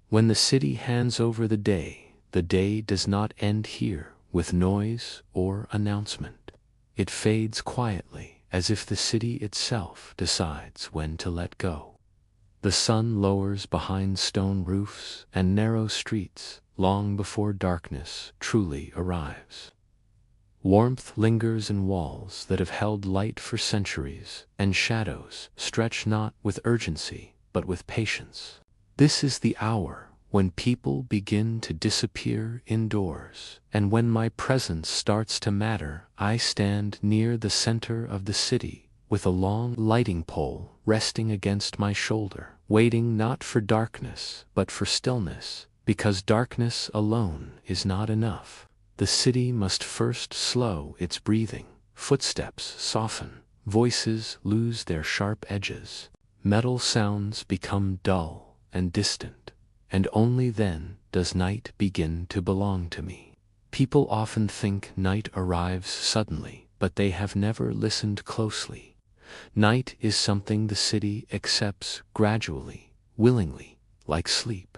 When the city hands over the day does not end here with noise or announcement. It fades quietly, as if the city itself decides when to let go. The sun lowers behind stone roofs and narrow streets long before darkness truly arrives. Warmth lingers in walls that have held light for centuries, and shadows stretch not with urgency but with patience. This is the hour when people begin to disappear indoors, and when my presence starts to matter. I stand near the center of the city, with a long lighting pole resting against my shoulder, waiting not for darkness but for stillness, because darkness alone is not enough. The city must first slow its breathing, footsteps soften, voices lose their sharp edges, metal sounds become dull and distant, and only then does night begin to belong to me. People often think night arrives suddenly, but they have never listened closely. Night is something the city accepts gradually, willingly, like sleep.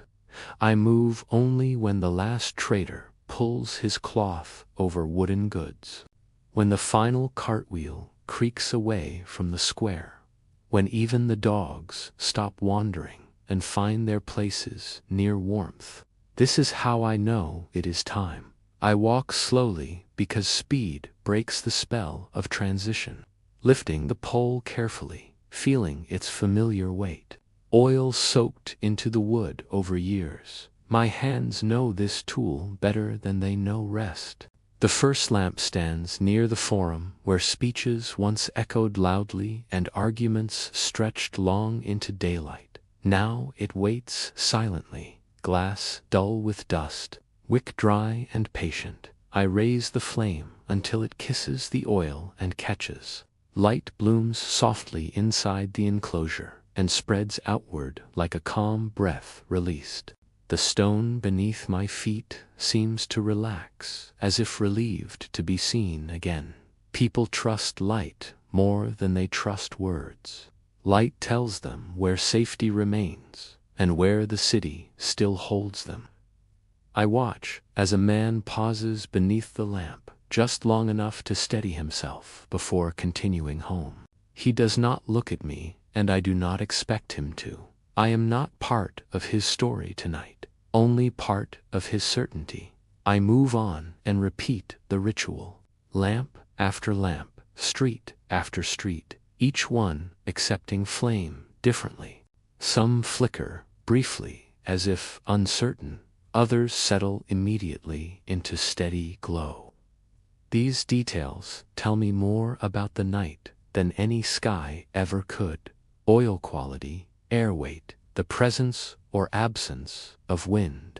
I move only when the last trader pulls his cloth over wooden goods, when the final cartwheel creaks away from the square, when even the dogs stop wandering and find their places near warmth. This is how I know it is time. I walk slowly because speed breaks the spell of transition, lifting the pole carefully, feeling its familiar weight. Oil soaked into the wood over years. My hands know this tool better than they know rest. The first lamp stands near the forum where speeches once echoed loudly and arguments stretched long into daylight. Now it waits silently, glass dull with dust, wick dry and patient. I raise the flame until it kisses the oil and catches. Light blooms softly inside the enclosure and spreads outward like a calm breath released. The stone beneath my feet seems to relax, as if relieved to be seen again. People trust light more than they trust words. Light tells them where safety remains and where the city still holds them. I watch as a man pauses beneath the lamp, just long enough to steady himself before continuing home. He does not look at me, and I do not expect him to. I am not part of his story tonight, only part of his certainty. I move on and repeat the ritual. Lamp after lamp, street after street, each one accepting flame differently. Some flicker briefly as if uncertain, others settle immediately into steady glow. These details tell me more about the night than any sky ever could. Oil quality, air weight, the presence or absence of wind.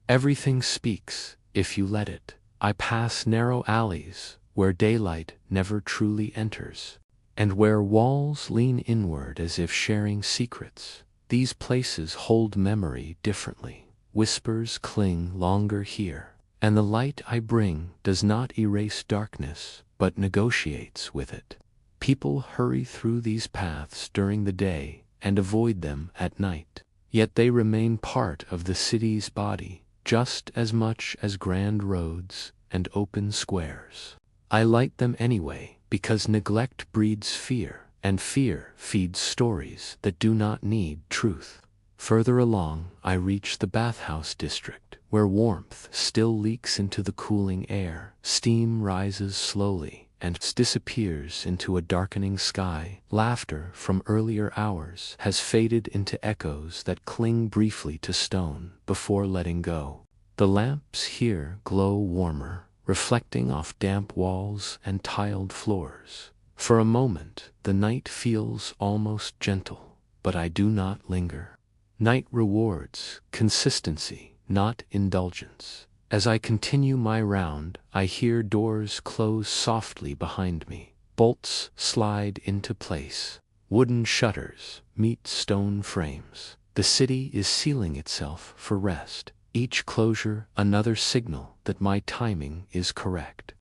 Everything speaks if you let it. I pass narrow alleys where daylight never truly enters, and where walls lean inward as if sharing secrets. These places hold memory differently. Whispers cling longer here, and the light I bring does not erase darkness, but negotiates with it. People hurry through these paths during the day and avoid them at night, yet they remain part of the city's body just as much as grand roads and open squares. I light them anyway because neglect breeds fear, and fear feeds stories that do not need truth. Further along, I reach the bathhouse district, where warmth still leaks into the cooling air. Steam rises slowly and disappears into a darkening sky. Laughter from earlier hours has faded into echoes that cling briefly to stone before letting go. The lamps here glow warmer, reflecting off damp walls and tiled floors. For a moment, the night feels almost gentle, but I do not linger. Night rewards consistency, not indulgence. As I continue my round, I hear doors close softly behind me. Bolts slide into place. Wooden shutters meet stone frames. The city is sealing itself for rest. Each closure another signal that my timing is correct.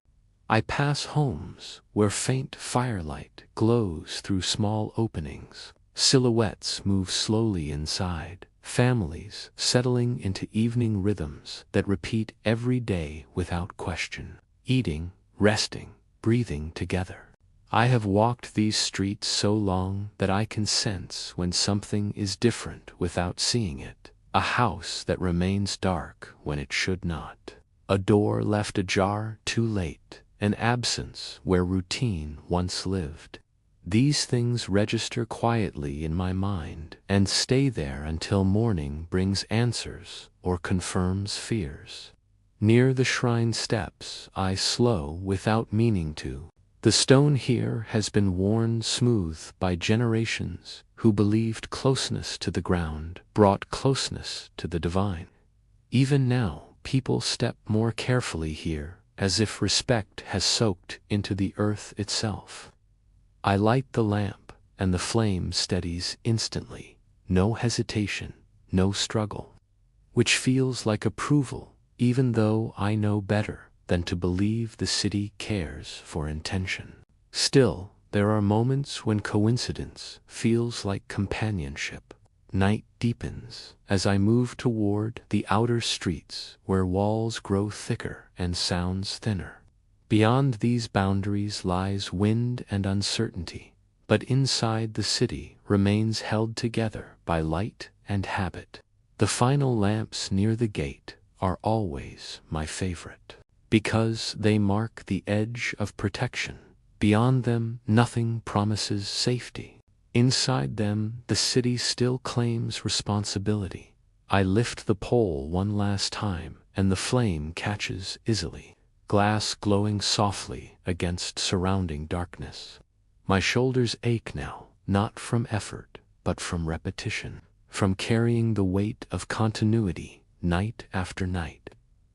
I pass homes where faint firelight glows through small openings. Silhouettes move slowly inside, families settling into evening rhythms that repeat every day without question, eating, resting, breathing together. I have walked these streets so long that I can sense when something is different without seeing it. A house that remains dark when it should not. A door left ajar too late. An absence where routine once lived. These things register quietly in my mind and stay there until morning brings answers or confirms fears. Near the shrine steps, I slow without meaning to. The stone here has been worn smooth by generations who believed closeness to the ground brought closeness to the divine. Even now, people step more carefully here, as if respect has soaked into the earth itself. I light the lamp, and the flame steadies instantly. No hesitation, no struggle. Which feels like approval, even though I know better than to believe the city cares for intention. Still, there are moments when coincidence feels like companionship. Night deepens as I move toward the outer streets where walls grow thicker and sounds thinner. Beyond these boundaries lies wind and uncertainty, but inside the city remains held together by light and habit. The final lamps near the gate are always my favorite, because they mark the edge of protection. Beyond them, nothing promises safety. Inside them, the city still claims responsibility. I lift the pole one last time, and the flame catches easily, glass glowing softly against surrounding darkness. My shoulders ache now, not from effort, but from repetition, from carrying the weight of continuity, night after night.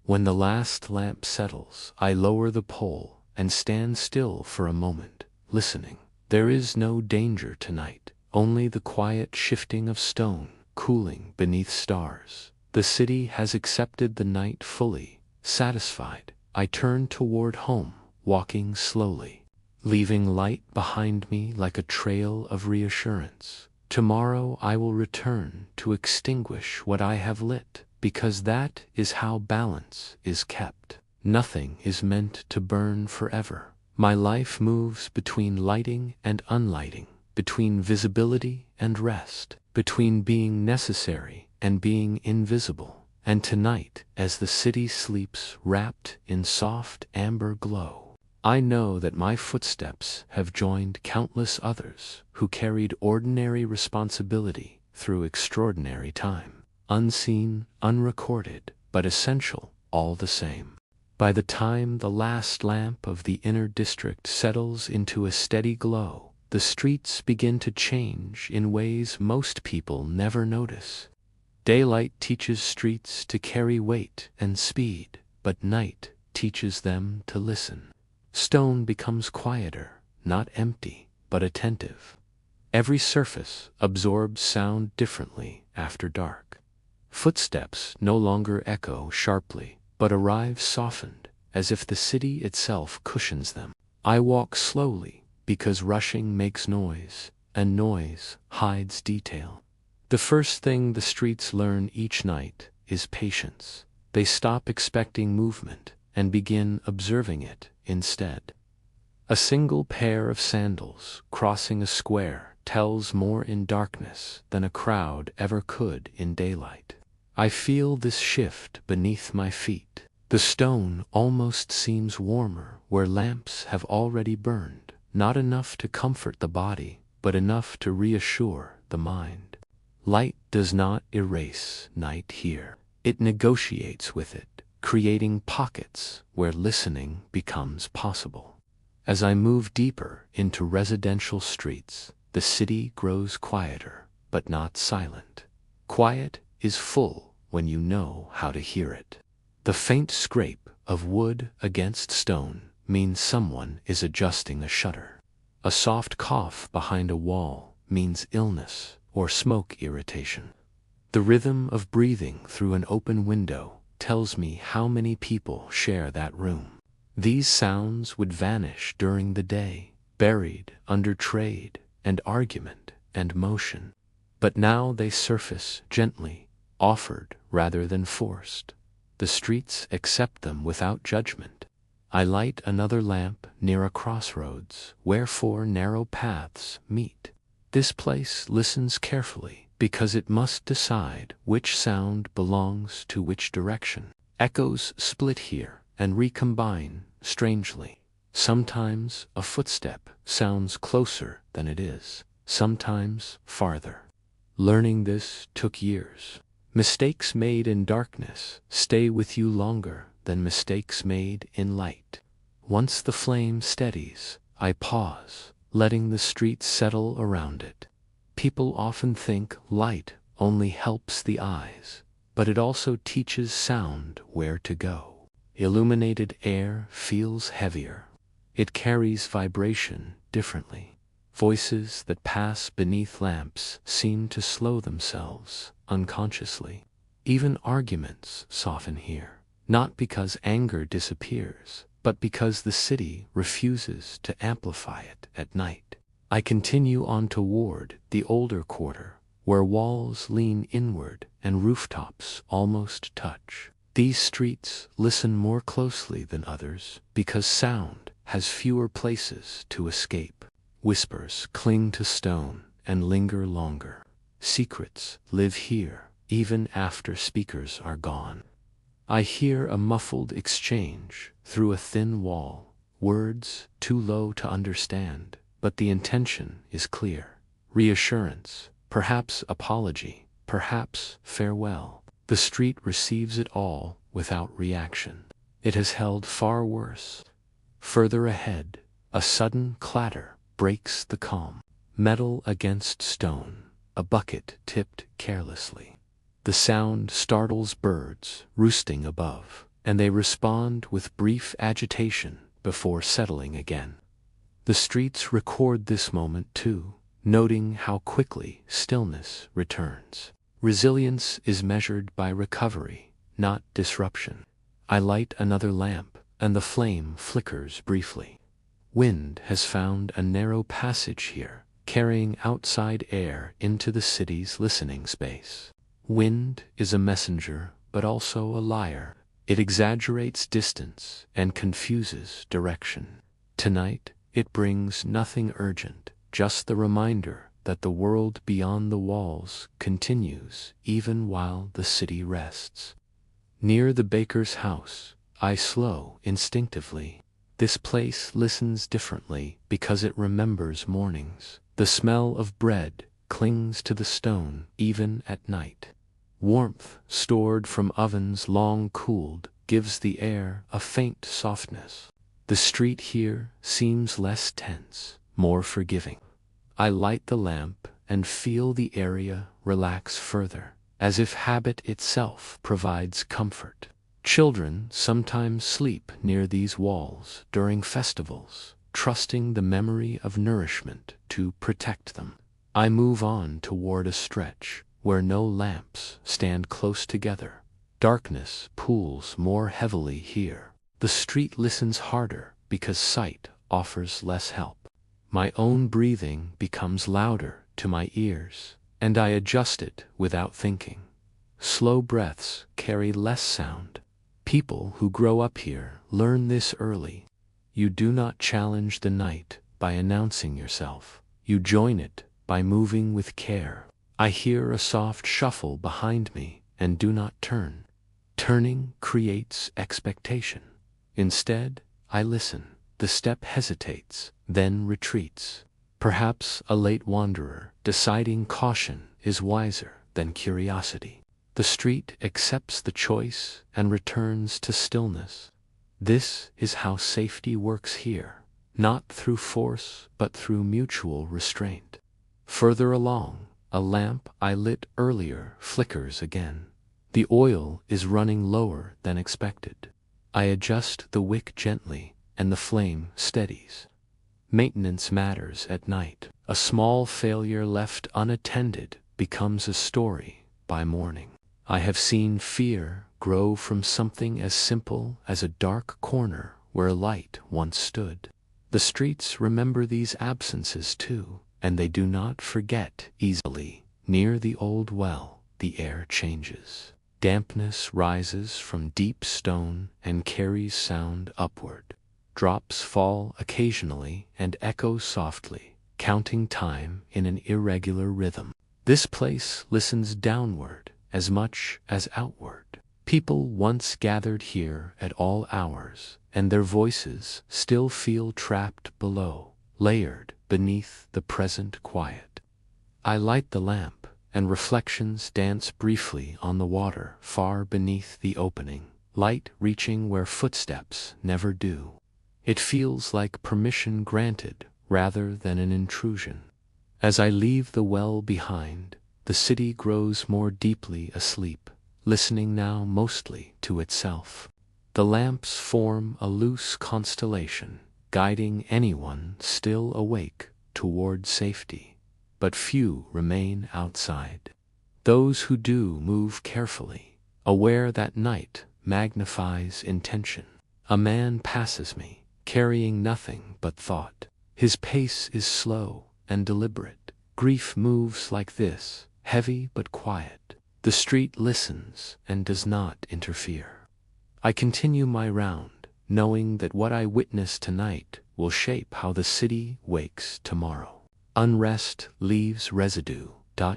When the last lamp settles, I lower the pole and stand still for a moment, listening. There is no danger tonight, only the quiet shifting of stone, cooling beneath stars. The city has accepted the night fully, satisfied. I turn toward home, walking slowly, leaving light behind me like a trail of reassurance. Tomorrow I will return to extinguish what I have lit, because that is how balance is kept. Nothing is meant to burn forever. My life moves between lighting and unlighting, between visibility and rest, between being necessary and being invisible. And tonight, as the city sleeps wrapped in soft amber glow, I know that my footsteps have joined countless others who carried ordinary responsibility through extraordinary time. Unseen, unrecorded, but essential all the same. By the time the last lamp of the inner district settles into a steady glow, the streets begin to change in ways most people never notice. Daylight teaches streets to carry weight and speed, but night teaches them to listen. Stone becomes quieter, not empty, but attentive. Every surface absorbs sound differently after dark. Footsteps no longer echo sharply, but arrive softened, as if the city itself cushions them. I walk slowly, because rushing makes noise, and noise hides detail. The first thing the streets learn each night is patience. They stop expecting movement and begin observing it instead. A single pair of sandals crossing a square tells more in darkness than a crowd ever could in daylight. I feel this shift beneath my feet. The stone almost seems warmer where lamps have already burned, not enough to comfort the body, but enough to reassure the mind. Light does not erase night here. It negotiates with it, creating pockets where listening becomes possible. As I move deeper into residential streets, the city grows quieter, but not silent. Quiet is full when you know how to hear it. The faint scrape of wood against stone means someone is adjusting a shutter. A soft cough behind a wall means illness or smoke irritation. The rhythm of breathing through an open window tells me how many people share that room. These sounds would vanish during the day, buried under trade and argument and motion. But now they surface gently, offered rather than forced. The streets accept them without judgment. I light another lamp near a crossroads where four narrow paths meet. This place listens carefully because it must decide which sound belongs to which direction. Echoes split here and recombine strangely. Sometimes a footstep sounds closer than it is, sometimes farther. Learning this took years. Mistakes made in darkness stay with you longer than mistakes made in light. Once the flame steadies, I pause, letting the street settle around it. People often think light only helps the eyes, but it also teaches sound where to go. Illuminated air feels heavier. It carries vibration differently. Voices that pass beneath lamps seem to slow themselves unconsciously. Even arguments soften here, not because anger disappears, but because the city refuses to amplify it at night. I continue on toward the older quarter, where walls lean inward and rooftops almost touch. These streets listen more closely than others because sound has fewer places to escape. Whispers cling to stone and linger longer. Secrets live here even after speakers are gone. I hear a muffled exchange through a thin wall, words too low to understand, but the intention is clear. Reassurance, perhaps apology, perhaps farewell. The street receives it all without reaction. It has held far worse. Further ahead, a sudden clatter breaks the calm. Metal against stone, a bucket tipped carelessly. The sound startles birds roosting above, and they respond with brief agitation before settling again. The streets record this moment too, noting how quickly stillness returns. Resilience is measured by recovery, not disruption. I light another lamp, and the flame flickers briefly. Wind has found a narrow passage here, carrying outside air into the city's listening space. Wind is a messenger, but also a liar. It exaggerates distance and confuses direction. Tonight, it brings nothing urgent, just the reminder that the world beyond the walls continues even while the city rests. Near the baker's house, I slow instinctively. This place listens differently because it remembers mornings. The smell of bread clings to the stone even at night. Warmth stored from ovens long cooled gives the air a faint softness. The street here seems less tense, more forgiving. I light the lamp and feel the area relax further, as if habit itself provides comfort. Children sometimes sleep near these walls during festivals, trusting the memory of nourishment to protect them. I move on toward a stretch where no lamps stand close together. Darkness pools more heavily here. The street listens harder because sight offers less help. My own breathing becomes louder to my ears, and I adjust it without thinking. Slow breaths carry less sound. People who grow up here learn this early. You do not challenge the night by announcing yourself. You join it by moving with care. I hear a soft shuffle behind me and do not turn. Turning creates expectation. Instead, I listen. The step hesitates, then retreats. Perhaps a late wanderer deciding caution is wiser than curiosity. The street accepts the choice and returns to stillness. This is how safety works here, not through force but through mutual restraint. Further along, a lamp I lit earlier flickers again. The oil is running lower than expected. I adjust the wick gently and the flame steadies. Maintenance matters at night. A small failure left unattended becomes a story by morning. I have seen fear grow from something as simple as a dark corner where light once stood. The streets remember these absences too, and they do not forget easily. Near the old well, the air changes. Dampness rises from deep stone and carries sound upward. Drops fall occasionally and echo softly, counting time in an irregular rhythm. This place listens downward as much as outward. People once gathered here at all hours, and their voices still feel trapped below, layered beneath the present quiet. I light the lamp, and reflections dance briefly on the water far beneath the opening, light reaching where footsteps never do. It feels like permission granted rather than an intrusion. As I leave the well behind, the city grows more deeply asleep, listening now mostly to itself. The lamps form a loose constellation, guiding anyone still awake toward safety. But few remain outside. Those who do move carefully, aware that night magnifies intention. A man passes me, carrying nothing but thought. His pace is slow and deliberate. Grief moves like this, heavy but quiet. The street listens and does not interfere. I continue my round, knowing that what I witness tonight will shape how the city wakes tomorrow. Unrest leaves residue.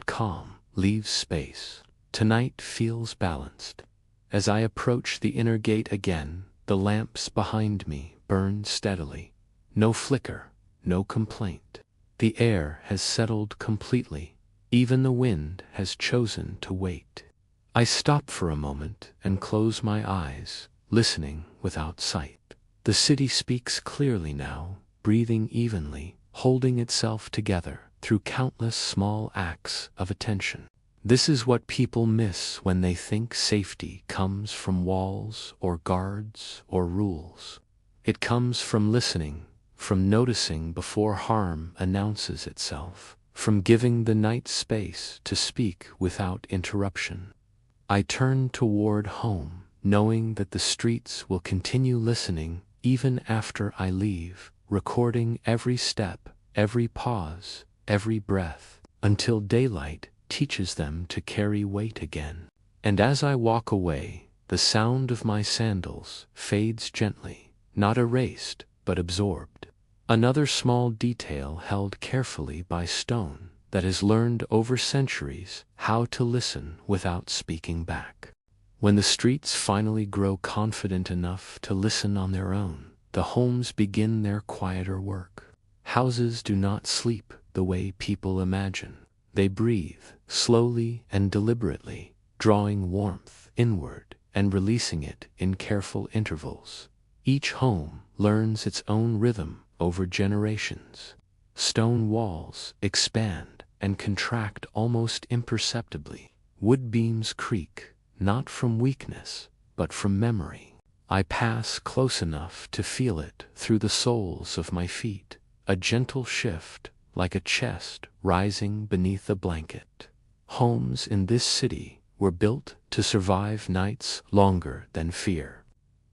Calm leaves space. Tonight feels balanced. As I approach the inner gate again, the lamps behind me burn steadily. No flicker, no complaint. The air has settled completely. Even the wind has chosen to wait. I stop for a moment and close my eyes, listening without sight. The city speaks clearly now, breathing evenly, holding itself together through countless small acts of attention. This is what people miss when they think safety comes from walls or guards or rules. It comes from listening, from noticing before harm announces itself, from giving the night space to speak without interruption. I turn toward home, knowing that the streets will continue listening even after I leave, recording every step, every pause, every breath, until daylight teaches them to carry weight again. And as I walk away, the sound of my sandals fades gently, not erased, but absorbed. Another small detail held carefully by stone that has learned over centuries how to listen without speaking back. When the streets finally grow confident enough to listen on their own, the homes begin their quieter work. Houses do not sleep the way people imagine. They breathe, slowly and deliberately, drawing warmth inward and releasing it in careful intervals. Each home learns its own rhythm over generations. Stone walls expand and contract almost imperceptibly. Wood beams creak, not from weakness, but from memory. I pass close enough to feel it through the soles of my feet, a gentle shift, like a chest rising beneath a blanket. Homes in this city were built to survive nights longer than fear.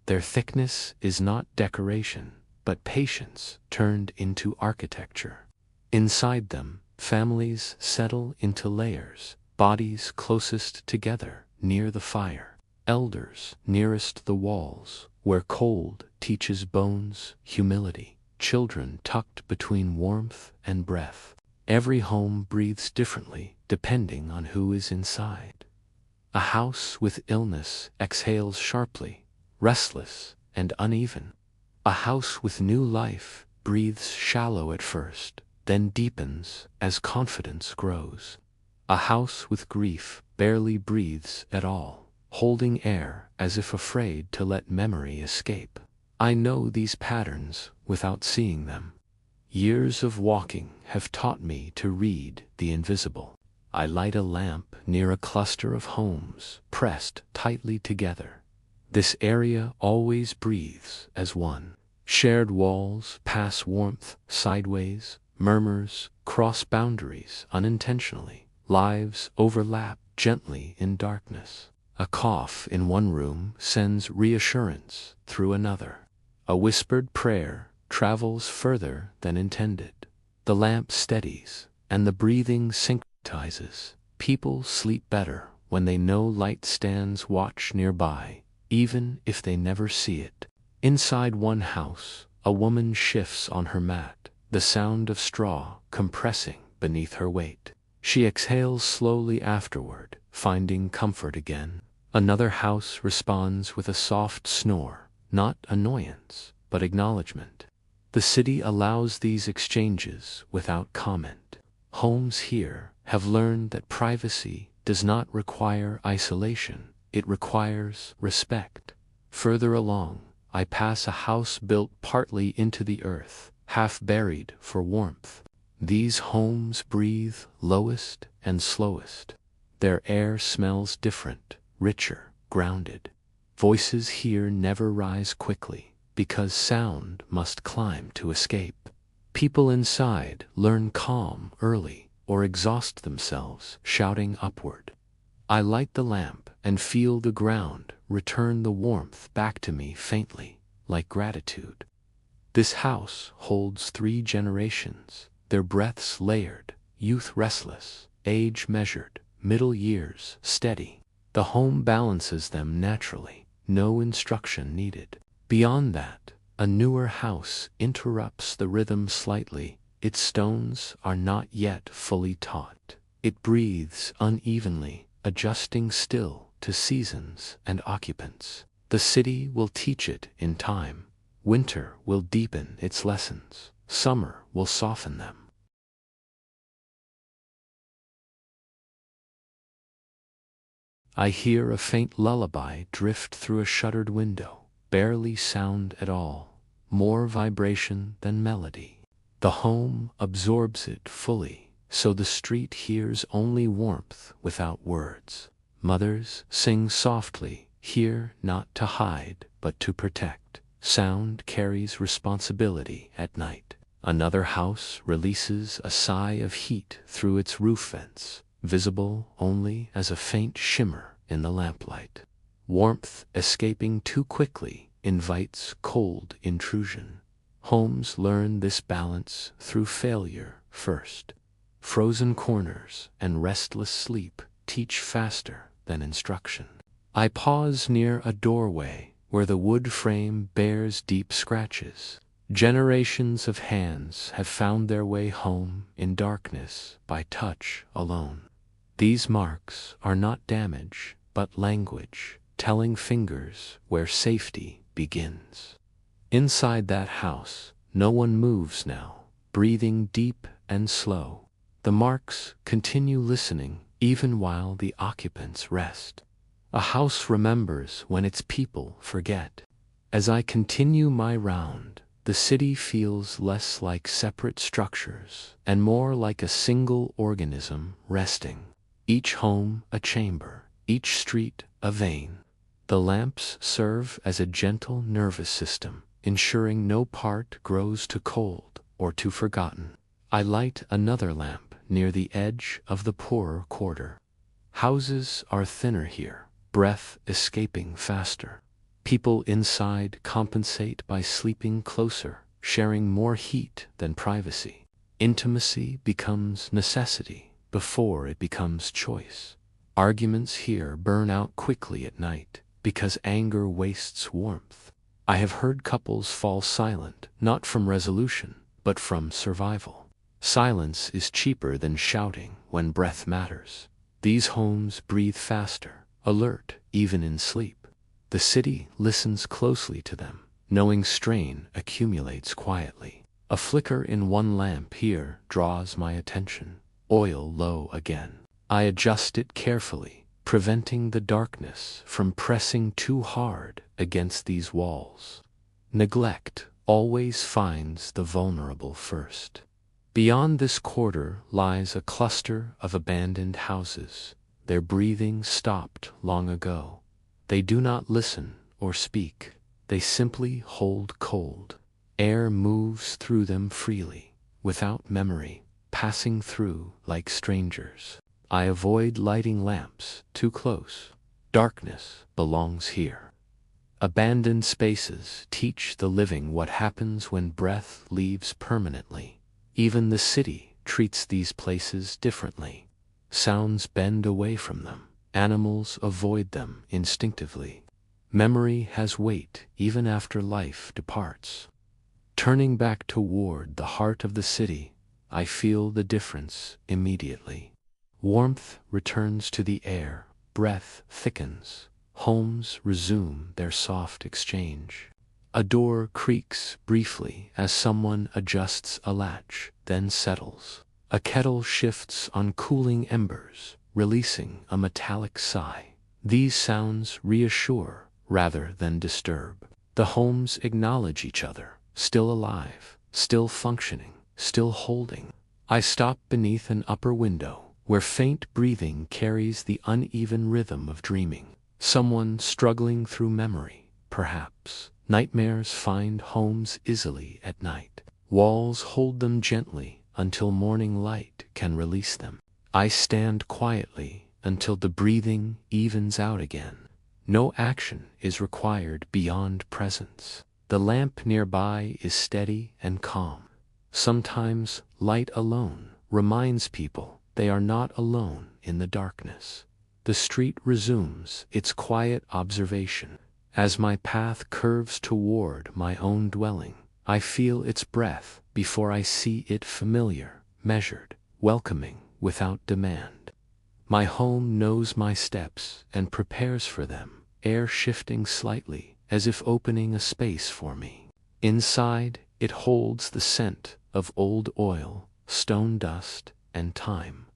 Their thickness is not decoration, but patience turned into architecture. Inside them, families settle into layers, bodies closest together near the fire, elders nearest the walls, where cold teaches bones humility, children tucked between warmth and breath. Every home breathes differently depending on who is inside. A house with illness exhales sharply, restless and uneven. A house with new life breathes shallow at first, then deepens as confidence grows. A house with grief barely breathes at all, holding air as if afraid to let memory escape. I know these patterns without seeing them. Years of walking have taught me to read the invisible. I light a lamp near a cluster of homes pressed tightly together. This area always breathes as one. Shared walls pass warmth sideways, murmurs cross boundaries unintentionally. Lives overlap gently in darkness. A cough in one room sends reassurance through another. A whispered prayer travels further than intended. The lamp steadies, and the breathing synchronizes, People sleep better when they know light stands watch nearby, even if they never see it. Inside one house, a woman shifts on her mat, the sound of straw compressing beneath her weight. She exhales slowly afterward, finding comfort again. Another house responds with a soft snore, not annoyance, but acknowledgement. The city allows these exchanges without comment. Homes here have learned that privacy does not require isolation, it requires respect. Further along, I pass a house built partly into the earth, half buried for warmth. These homes breathe lowest and slowest. Their air smells different, richer, grounded. Voices here never rise quickly, because sound must climb to escape. People inside learn calm early or exhaust themselves shouting upward. I light the lamp and feel the ground return the warmth back to me faintly, like gratitude. This house holds 3 generations, their breaths layered, youth restless, age measured, middle years steady. The home balances them naturally, no instruction needed. Beyond that, a newer house interrupts the rhythm slightly. Its stones are not yet fully taut. It breathes unevenly, adjusting still to seasons and occupants. The city will teach it in time. Winter will deepen its lessons. Summer will soften them. I hear a faint lullaby drift through a shuttered window. Barely sound at all, more vibration than melody. The home absorbs it fully, so the street hears only warmth without words. Mothers sing softly, here not to hide, but to protect. Sound carries responsibility at night. Another house releases a sigh of heat through its roof vents, visible only as a faint shimmer in the lamplight. Warmth escaping too quickly invites cold intrusion. Homes learn this balance through failure first. Frozen corners and restless sleep teach faster than instruction. I pause near a doorway where the wood frame bears deep scratches. Generations of hands have found their way home in darkness by touch alone. These marks are not damage, but language, telling fingers where safety begins. Inside that house, no one moves now, breathing deep and slow. The marks continue listening even while the occupants rest. A house remembers when its people forget. As I continue my round, the city feels less like separate structures and more like a single organism resting. Each home a chamber, each street a vein. The lamps serve as a gentle nervous system, ensuring no part grows too cold or too forgotten. I light another lamp near the edge of the poorer quarter. Houses are thinner here, breath escaping faster. People inside compensate by sleeping closer, sharing more heat than privacy. Intimacy becomes necessity before it becomes choice. Arguments here burn out quickly at night because anger wastes warmth. I have heard couples fall silent, not from resolution, but from survival. Silence is cheaper than shouting when breath matters. These homes breathe faster, alert even in sleep. The city listens closely to them, knowing strain accumulates quietly. A flicker in one lamp here draws my attention. Oil low again. I adjust it carefully, preventing the darkness from pressing too hard against these walls. Neglect always finds the vulnerable first. Beyond this quarter lies a cluster of abandoned houses. Their breathing stopped long ago. They do not listen or speak. They simply hold cold. Air moves through them freely, without memory, passing through like strangers. I avoid lighting lamps too close. Darkness belongs here. Abandoned spaces teach the living what happens when breath leaves permanently. Even the city treats these places differently. Sounds bend away from them. Animals avoid them instinctively. Memory has weight even after life departs. Turning back toward the heart of the city, I feel the difference immediately. Warmth returns to the air, breath thickens, homes resume their soft exchange. A door creaks briefly as someone adjusts a latch, then settles. A kettle shifts on cooling embers, releasing a metallic sigh. These sounds reassure rather than disturb. The homes acknowledge each other, still alive, still functioning, still holding. I stop beneath an upper window, where faint breathing carries the uneven rhythm of dreaming. Someone struggling through memory, perhaps. Nightmares find homes easily at night. Walls hold them gently until morning light can release them. I stand quietly until the breathing evens out again. No action is required beyond presence. The lamp nearby is steady and calm. Sometimes light alone reminds people they are not alone in the darkness. The street resumes its quiet observation. As my path curves toward my own dwelling, I feel its breath before I see it, familiar, measured, welcoming without demand. My home knows my steps and prepares for them, air shifting slightly as if opening a space for me. Inside, it holds the scent of old oil, stone dust, and time.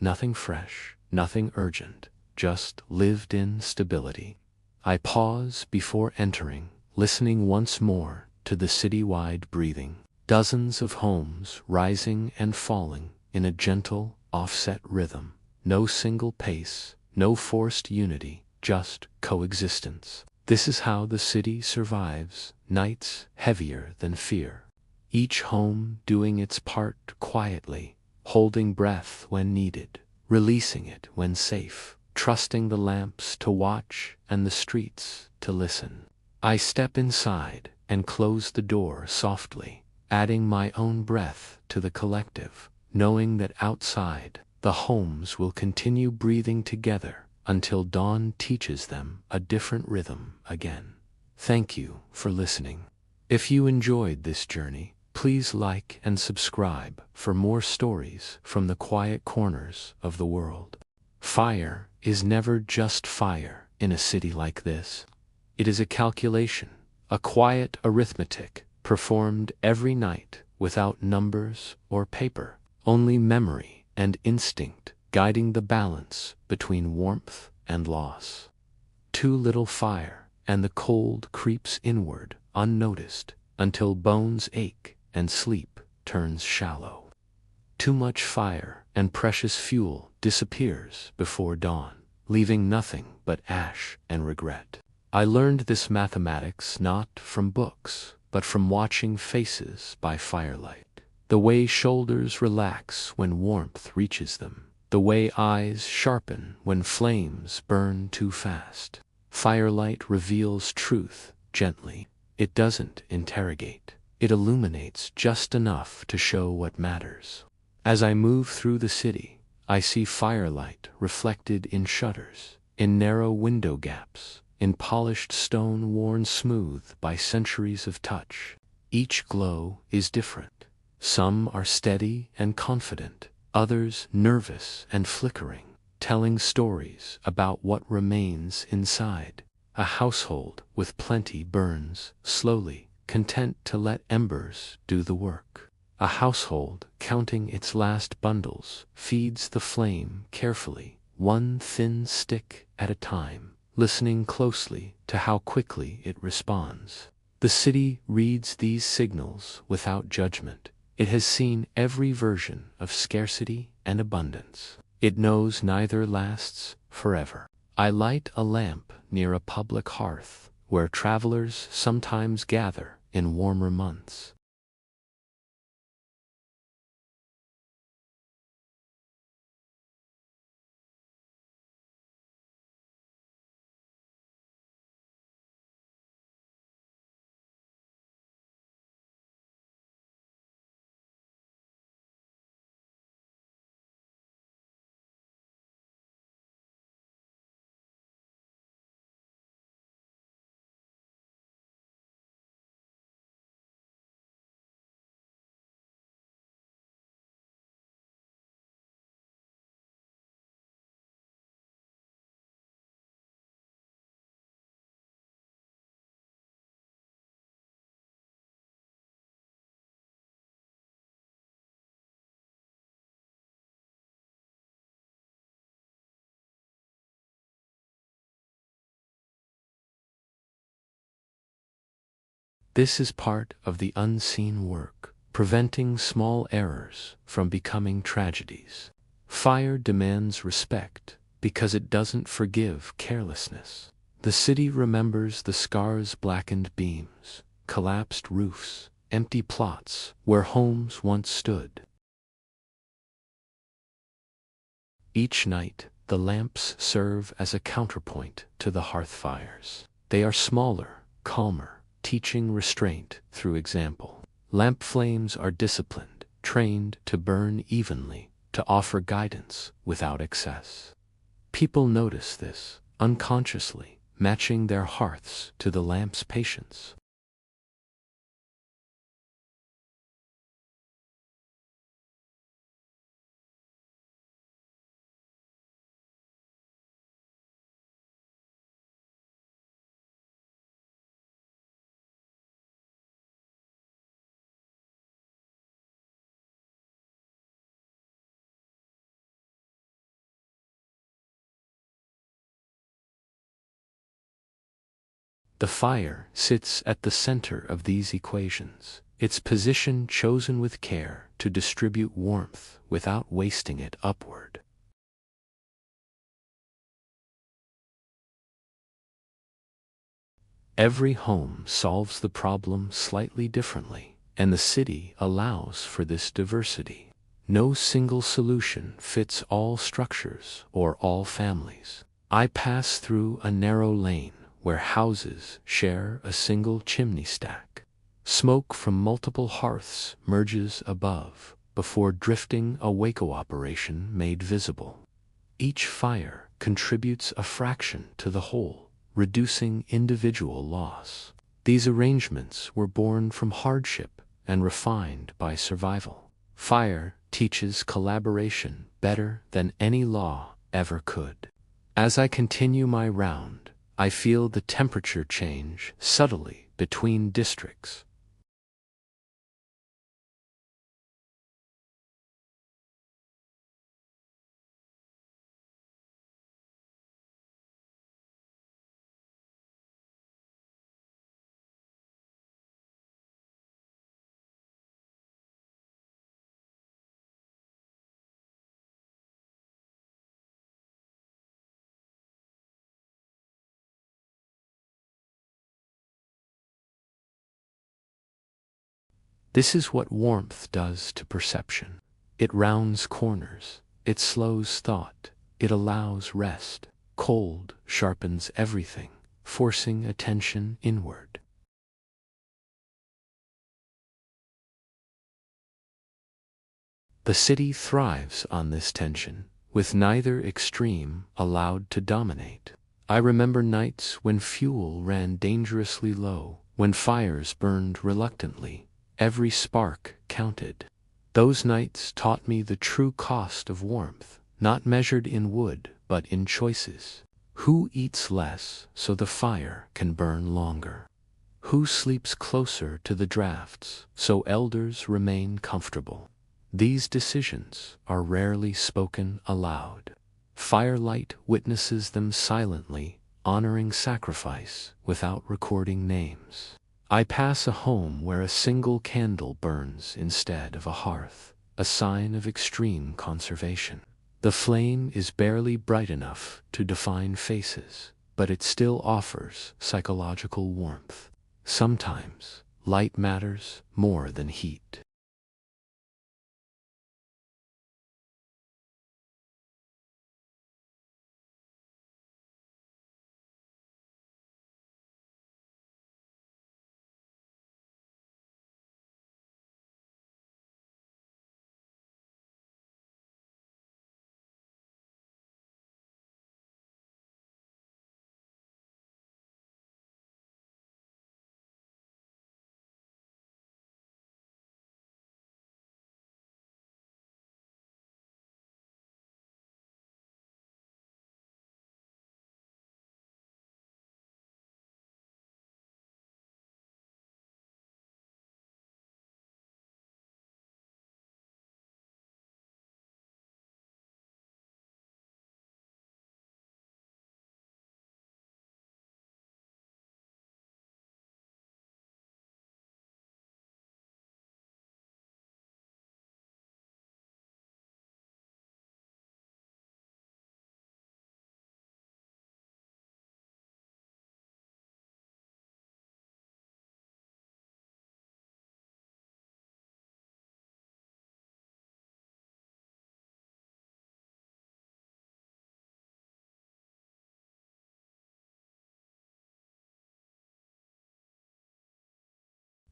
Nothing fresh, nothing urgent, just lived-in stability. I pause before entering, listening once more to the citywide breathing. Dozens of homes rising and falling in a gentle, offset rhythm. No single pace, no forced unity, just coexistence. This is how the city survives nights heavier than fear. Each home doing its part quietly, holding breath when needed, releasing it when safe, trusting the lamps to watch and the streets to listen. I step inside and close the door softly, adding my own breath to the collective, knowing that outside, the homes will continue breathing together until dawn teaches them a different rhythm again. Thank you for listening. If you enjoyed this journey, please like and subscribe for more stories from the quiet corners of the world. Fire is never just fire in a city like this. It is a calculation, a quiet arithmetic performed every night without numbers or paper, only memory and instinct guiding the balance between warmth and loss. Too little fire, and the cold creeps inward, unnoticed, until bones ache and sleep turns shallow. Too much fire, and precious fuel disappears before dawn, leaving nothing but ash and regret. I learned this mathematics not from books, but from watching faces by firelight. The way shoulders relax when warmth reaches them. The way eyes sharpen when flames burn too fast. Firelight reveals truth gently. It doesn't interrogate. It illuminates just enough to show what matters. As I move through the city, I see firelight reflected in shutters, in narrow window gaps, in polished stone worn smooth by centuries of touch. Each glow is different. Some are steady and confident, others nervous and flickering, telling stories about what remains inside. A household with plenty burns slowly, content to let embers do the work. A household, counting its last bundles, feeds the flame carefully, one thin stick at a time, listening closely to how quickly it responds. The city reads these signals without judgment. It has seen every version of scarcity and abundance. It knows neither lasts forever. I light a lamp near a public hearth, where travelers sometimes gather in warmer months. This is part of the unseen work, preventing small errors from becoming tragedies. Fire demands respect because it doesn't forgive carelessness. The city remembers the scars, blackened beams, collapsed roofs, empty plots where homes once stood. Each night, the lamps serve as a counterpoint to the hearth fires. They are smaller, calmer, teaching restraint through example. Lamp flames are disciplined, trained to burn evenly, to offer guidance without excess. People notice this, unconsciously, matching their hearths to the lamp's patience. The fire sits at the center of these equations, its position chosen with care to distribute warmth without wasting it upward. Every home solves the problem slightly differently, and the city allows for this diversity. No single solution fits all structures or all families. I pass through a narrow lane where houses share a single chimney stack. Smoke from multiple hearths merges above before drifting a Waco operation made visible. Each fire contributes a fraction to the whole, reducing individual loss. These arrangements were born from hardship and refined by survival. Fire teaches collaboration better than any law ever could. As I continue my round, I feel the temperature change subtly between districts. This is what warmth does to perception. It rounds corners, it slows thought, it allows rest. Cold sharpens everything, forcing attention inward. The city thrives on this tension, with neither extreme allowed to dominate. I remember nights when fuel ran dangerously low, when fires burned reluctantly. Every spark counted. Those nights taught me the true cost of warmth, not measured in wood, but in choices. Who eats less so the fire can burn longer? Who sleeps closer to the drafts so elders remain comfortable? These decisions are rarely spoken aloud. Firelight witnesses them silently, honoring sacrifice without recording names. I pass a home where a single candle burns instead of a hearth, a sign of extreme conservation. The flame is barely bright enough to define faces, but it still offers psychological warmth. Sometimes, light matters more than heat.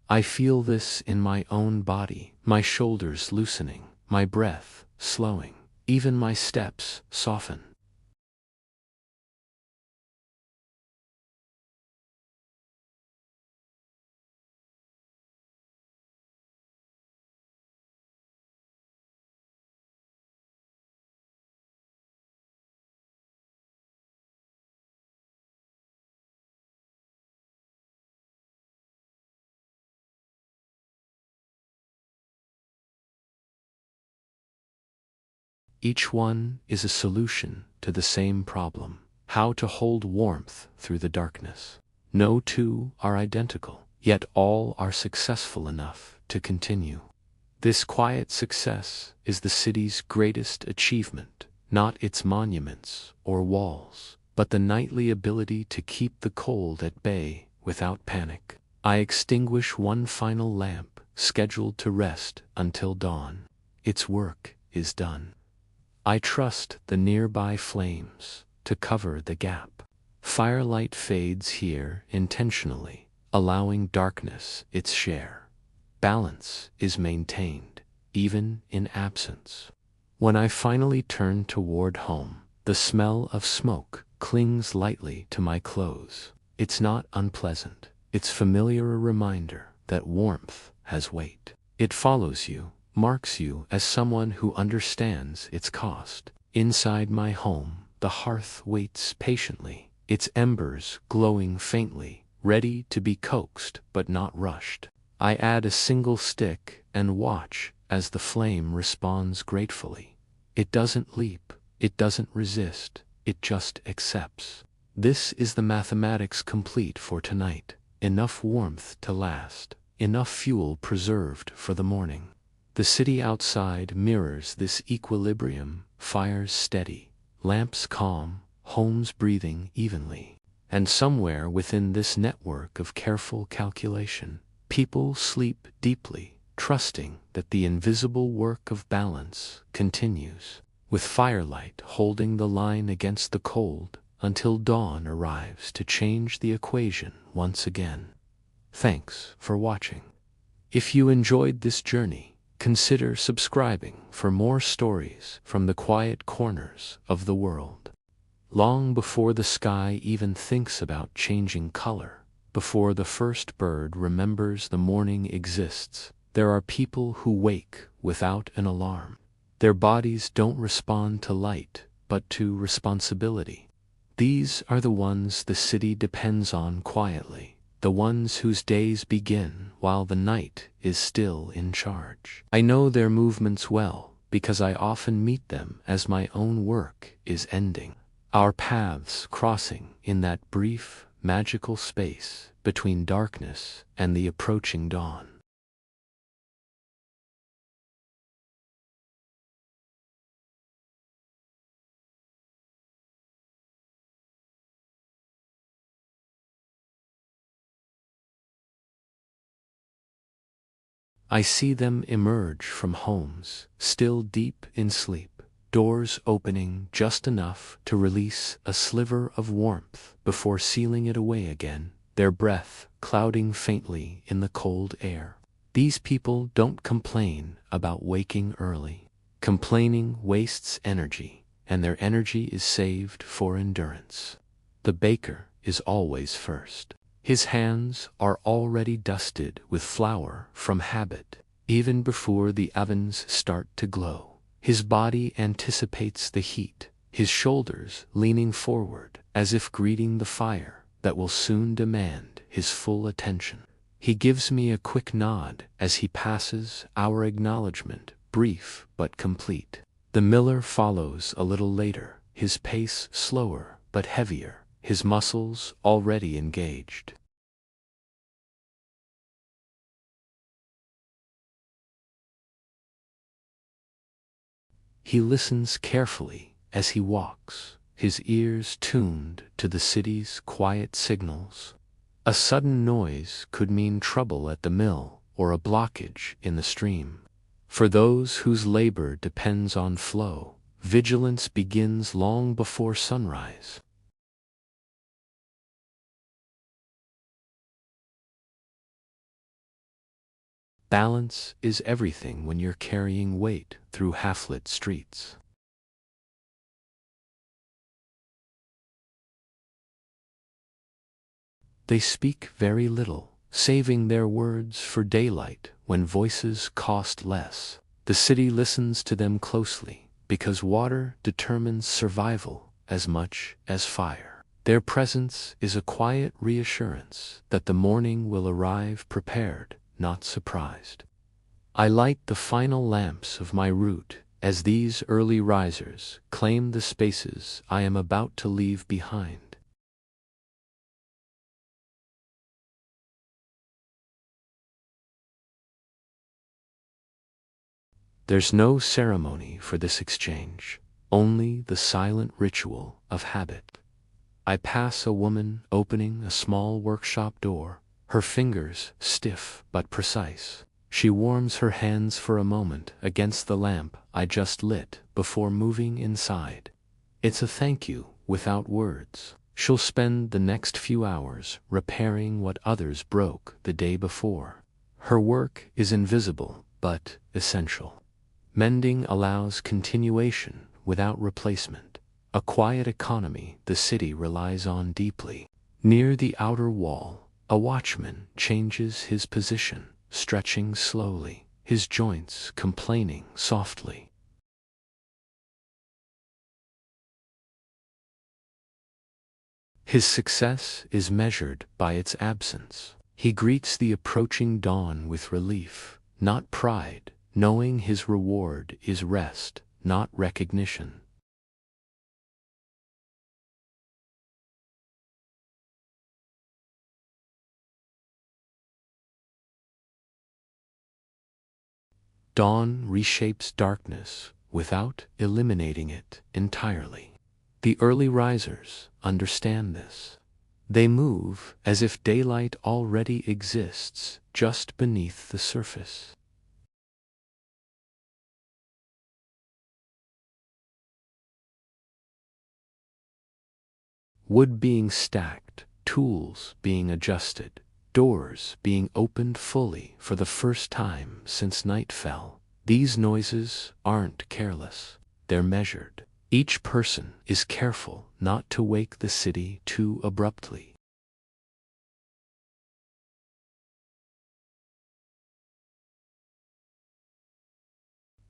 I feel this in my own body, my shoulders loosening, my breath slowing, even my steps soften. Each one is a solution to the same problem: how to hold warmth through the darkness. No two are identical, yet all are successful enough to continue. This quiet success is the city's greatest achievement, not its monuments or walls, but the nightly ability to keep the cold at bay without panic. I extinguish one final lamp, scheduled to rest until dawn. Its work is done. I trust the nearby flames to cover the gap. Firelight fades here intentionally, allowing darkness its share. Balance is maintained, even in absence. When I finally turn toward home, the smell of smoke clings lightly to my clothes. It's not unpleasant. It's familiar, a reminder that warmth has weight. It follows you, marks you as someone who understands its cost. Inside my home, the hearth waits patiently, its embers glowing faintly, ready to be coaxed but not rushed. I add a single stick and watch as the flame responds gratefully. It doesn't leap, it doesn't resist, it just accepts. This is the mathematics complete for tonight. Enough warmth to last, enough fuel preserved for the morning. The city outside mirrors this equilibrium: fires steady, lamps calm, homes breathing evenly. And somewhere within this network of careful calculation, people sleep deeply, trusting that the invisible work of balance continues, with firelight holding the line against the cold until dawn arrives to change the equation once again. Thanks for watching. If you enjoyed this journey, consider subscribing for more stories from the quiet corners of the world. Long before the sky even thinks about changing color, before the first bird remembers the morning exists, there are people who wake without an alarm. Their bodies don't respond to light, but to responsibility. These are the ones the city depends on quietly, the ones whose days begin while the night is still in charge. I know their movements well, because I often meet them as my own work is ending. Our paths crossing in that brief, magical space between darkness and the approaching dawn. I see them emerge from homes, still deep in sleep, doors opening just enough to release a sliver of warmth before sealing it away again, their breath clouding faintly in the cold air. These people don't complain about waking early. Complaining wastes energy, and their energy is saved for endurance. The baker is always first. His hands are already dusted with flour from habit, even before the ovens start to glow. His body anticipates the heat, his shoulders leaning forward as if greeting the fire that will soon demand his full attention. He gives me a quick nod as he passes, our acknowledgement brief but complete. The miller follows a little later, his pace slower but heavier, his muscles already engaged. He listens carefully as he walks, his ears tuned to the city's quiet signals. A sudden noise could mean trouble at the mill or a blockage in the stream. For those whose labor depends on flow, vigilance begins long before sunrise. Balance is everything when you're carrying weight through half-lit streets. They speak very little, saving their words for daylight when voices cost less. The city listens to them closely because water determines survival as much as fire. Their presence is a quiet reassurance that the morning will arrive prepared, not surprised. I light the final lamps of my route as these early risers claim the spaces I am about to leave behind. There's no ceremony for this exchange, only the silent ritual of habit. I pass a woman opening a small workshop door, her fingers stiff but precise. She warms her hands for a moment against the lamp I just lit before moving inside. It's a thank you without words. She'll spend the next few hours repairing what others broke the day before. Her work is invisible but essential. Mending allows continuation without replacement, a quiet economy the city relies on deeply. Near the outer wall, a watchman changes his position, stretching slowly, his joints complaining softly. His success is measured by its absence. He greets the approaching dawn with relief, not pride, knowing his reward is rest, not recognition. Dawn reshapes darkness without eliminating it entirely. The early risers understand this. They move as if daylight already exists just beneath the surface. Wood being stacked, tools being adjusted, doors being opened fully for the first time since night fell. These noises aren't careless, they're measured. Each person is careful not to wake the city too abruptly.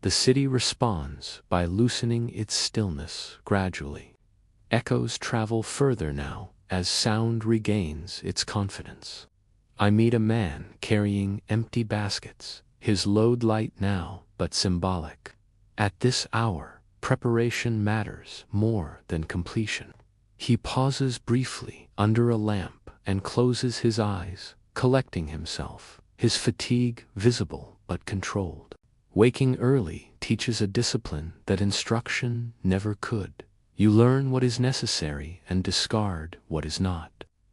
The city responds by loosening its stillness gradually. Echoes travel further now as sound regains its confidence. I meet a man carrying empty baskets, his load light now but symbolic. At this hour, preparation matters more than completion. He pauses briefly under a lamp and closes his eyes, collecting himself, his fatigue visible but controlled. Waking early teaches a discipline that instruction never could. You learn what is necessary and discard what is not.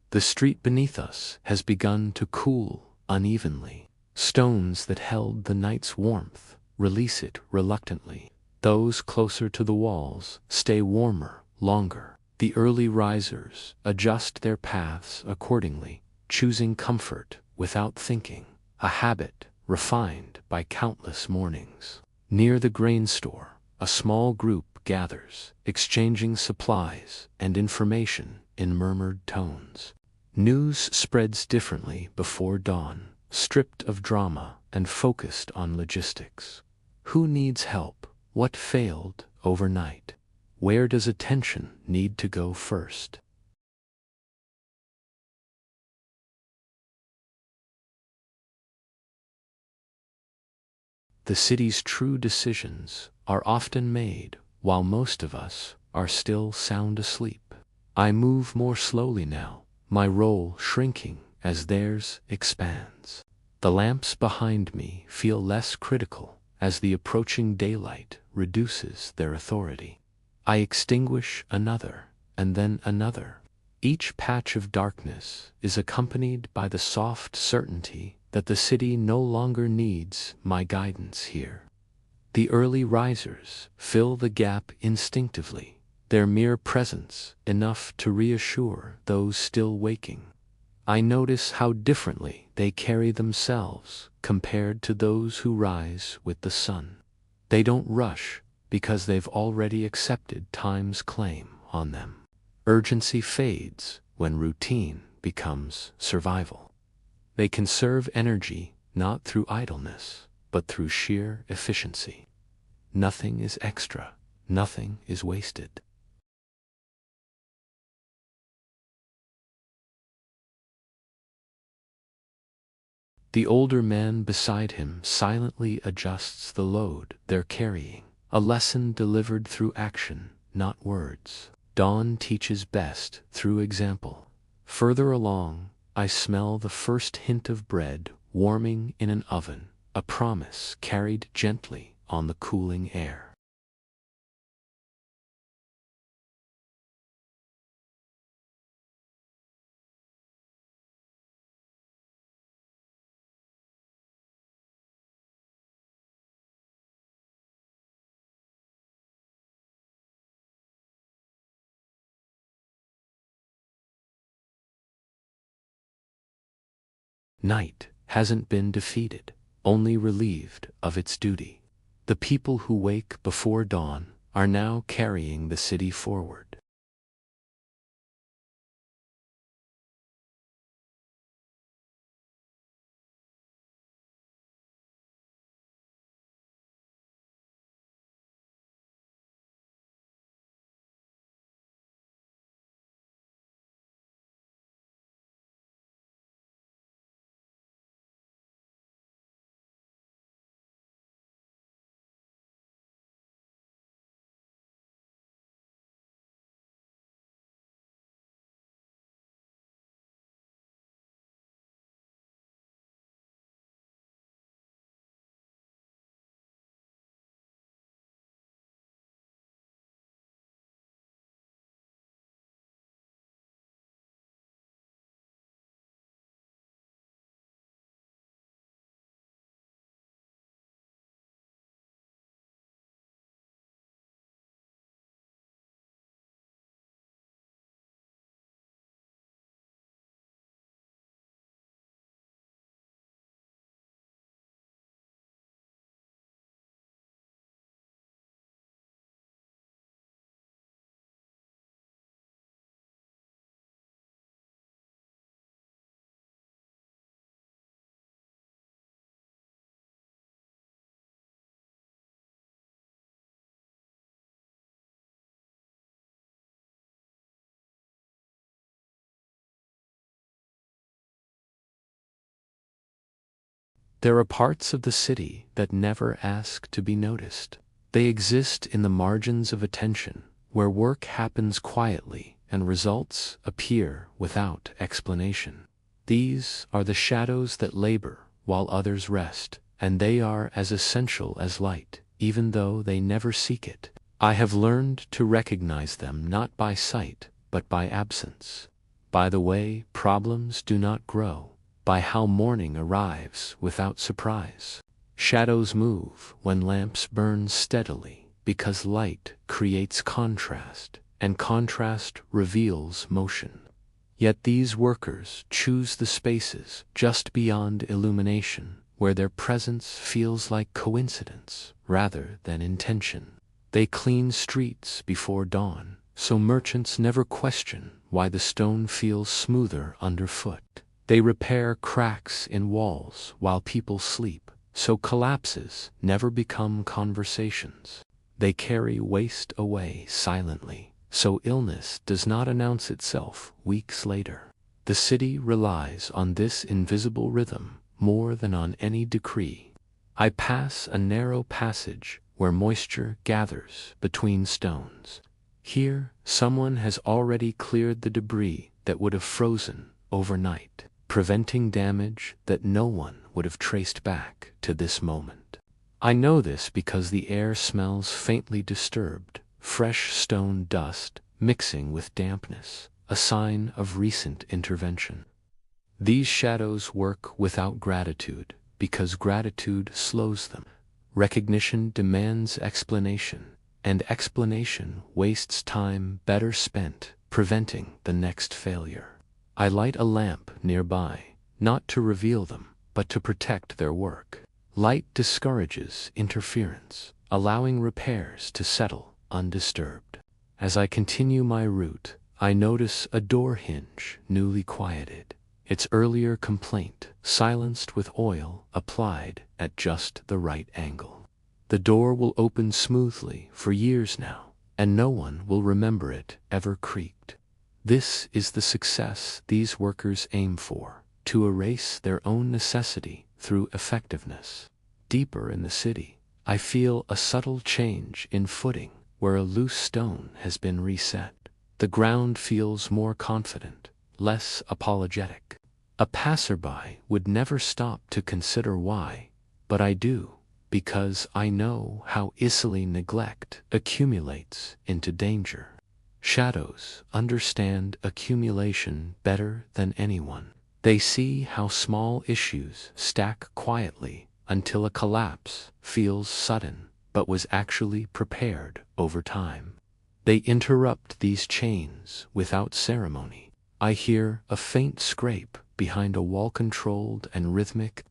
The street beneath us has begun to cool unevenly. Stones that held the night's warmth release it reluctantly. Those closer to the walls stay warmer longer. The early risers adjust their paths accordingly, choosing comfort without thinking, a habit refined by countless mornings. Near the grain store, a small group gathers, exchanging supplies and information in murmured tones. News spreads differently before dawn, stripped of drama and focused on logistics. Who needs help? What failed overnight? Where does attention need to go first? The city's true decisions are often made while most of us are still sound asleep. I move more slowly now, my role shrinking as theirs expands. The lamps behind me feel less critical as the approaching daylight reduces their authority. I extinguish another, and then another. Each patch of darkness is accompanied by the soft certainty that the city no longer needs my guidance here. The early risers fill the gap instinctively, their mere presence enough to reassure those still waking. I notice how differently they carry themselves compared to those who rise with the sun. They don't rush because they've already accepted time's claim on them. Urgency fades when routine becomes survival. They conserve energy not through idleness, but through sheer efficiency. Nothing is extra, nothing is wasted. The older man beside him silently adjusts the load they're carrying, a lesson delivered through action, not words. Dawn teaches best through example. Further along, I smell the first hint of bread warming in an oven, a promise carried gently on the cooling air. Night hasn't been defeated, only relieved of its duty. The people who wake before dawn are now carrying the city forward. There are parts of the city that never ask to be noticed. They exist in the margins of attention, where work happens quietly and results appear without explanation. These are the shadows that labor while others rest, and they are as essential as light, even though they never seek it. I have learned to recognize them not by sight, but by absence, by the way problems do not grow, by how morning arrives without surprise. Shadows move when lamps burn steadily, because light creates contrast, and contrast reveals motion. Yet these workers choose the spaces just beyond illumination, where their presence feels like coincidence rather than intention. They clean streets before dawn, so merchants never question why the stone feels smoother underfoot. They repair cracks in walls while people sleep, so collapses never become conversations. They carry waste away silently, so illness does not announce itself weeks later. The city relies on this invisible rhythm more than on any decree. I pass a narrow passage where moisture gathers between stones. Here, someone has already cleared the debris that would have frozen overnight, preventing damage that no one would have traced back to this moment. I know this because the air smells faintly disturbed, fresh stone dust mixing with dampness, a sign of recent intervention. These shadows work without gratitude, because gratitude slows them. Recognition demands explanation, and explanation wastes time better spent preventing the next failure. I light a lamp nearby, not to reveal them, but to protect their work. Light discourages interference, allowing repairs to settle undisturbed. As I continue my route, I notice a door hinge newly quieted, its earlier complaint silenced with oil applied at just the right angle. The door will open smoothly for years now, and no one will remember it ever creaked. This is the success these workers aim for, to erase their own necessity through effectiveness. Deeper in the city, I feel a subtle change in footing where a loose stone has been reset. The ground feels more confident, less apologetic. A passerby would never stop to consider why, but I do, because I know how easily neglect accumulates into danger. Shadows understand accumulation better than anyone. They see how small issues stack quietly until a collapse feels sudden but was actually prepared over time. They interrupt these chains without ceremony. I hear a faint scrape behind a wall, controlled and rhythmic,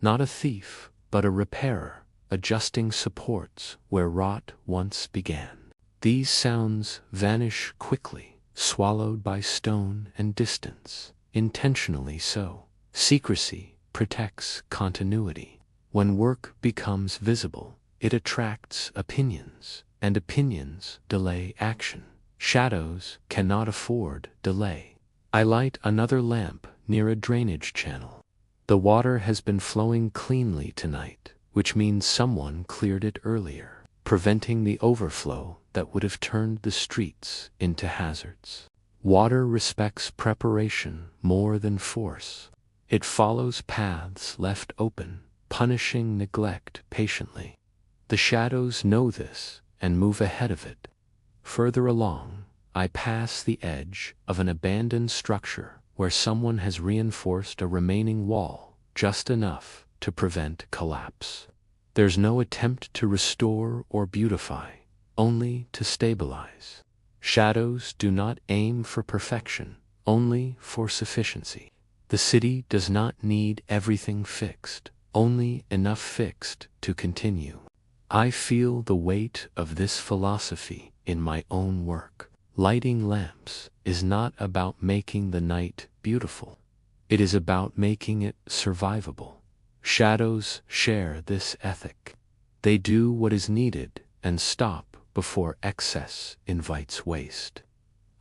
not a thief, but a repairer, adjusting supports where rot once began. These sounds vanish quickly, swallowed by stone and distance, intentionally so. Secrecy protects continuity. When work becomes visible, it attracts opinions, and opinions delay action. Shadows cannot afford delay. I light another lamp near a drainage channel. The water has been flowing cleanly tonight, which means someone cleared it earlier, preventing the overflow that would have turned the streets into hazards. Water respects preparation more than force. It follows paths left open, punishing neglect patiently. The shadows know this and move ahead of it. Further along, I pass the edge of an abandoned structure where someone has reinforced a remaining wall just enough to prevent collapse. There's no attempt to restore or beautify, only to stabilize. Shadows do not aim for perfection, only for sufficiency. The city does not need everything fixed, only enough fixed to continue. I feel the weight of this philosophy in my own work. Lighting lamps is not about making the night beautiful. It is about making it survivable. Shadows share this ethic. They do what is needed and stop before excess invites waste.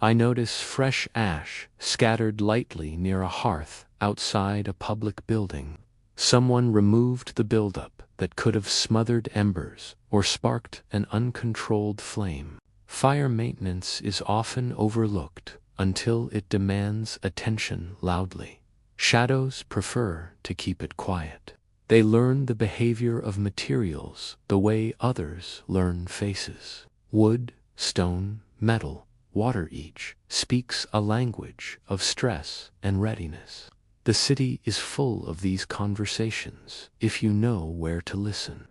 I notice fresh ash scattered lightly near a hearth outside a public building. Someone removed the buildup that could have smothered embers or sparked an uncontrolled flame. Fire maintenance is often overlooked until it demands attention loudly. Shadows prefer to keep it quiet. They learn the behavior of materials the way others learn faces. Wood, stone, metal, water, each speaks a language of stress and readiness. The city is full of these conversations if you know where to listen.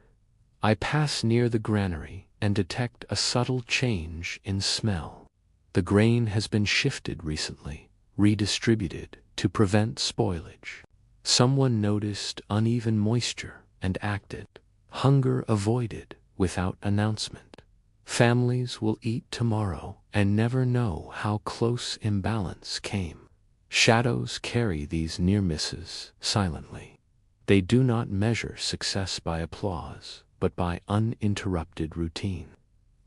I pass near the granary and detect a subtle change in smell. The grain has been shifted recently, redistributed to prevent spoilage. Someone noticed uneven moisture and acted. Hunger avoided without announcement. Families will eat tomorrow and never know how close imbalance came. Shadows carry these near misses silently. They do not measure success by applause, but by uninterrupted routine.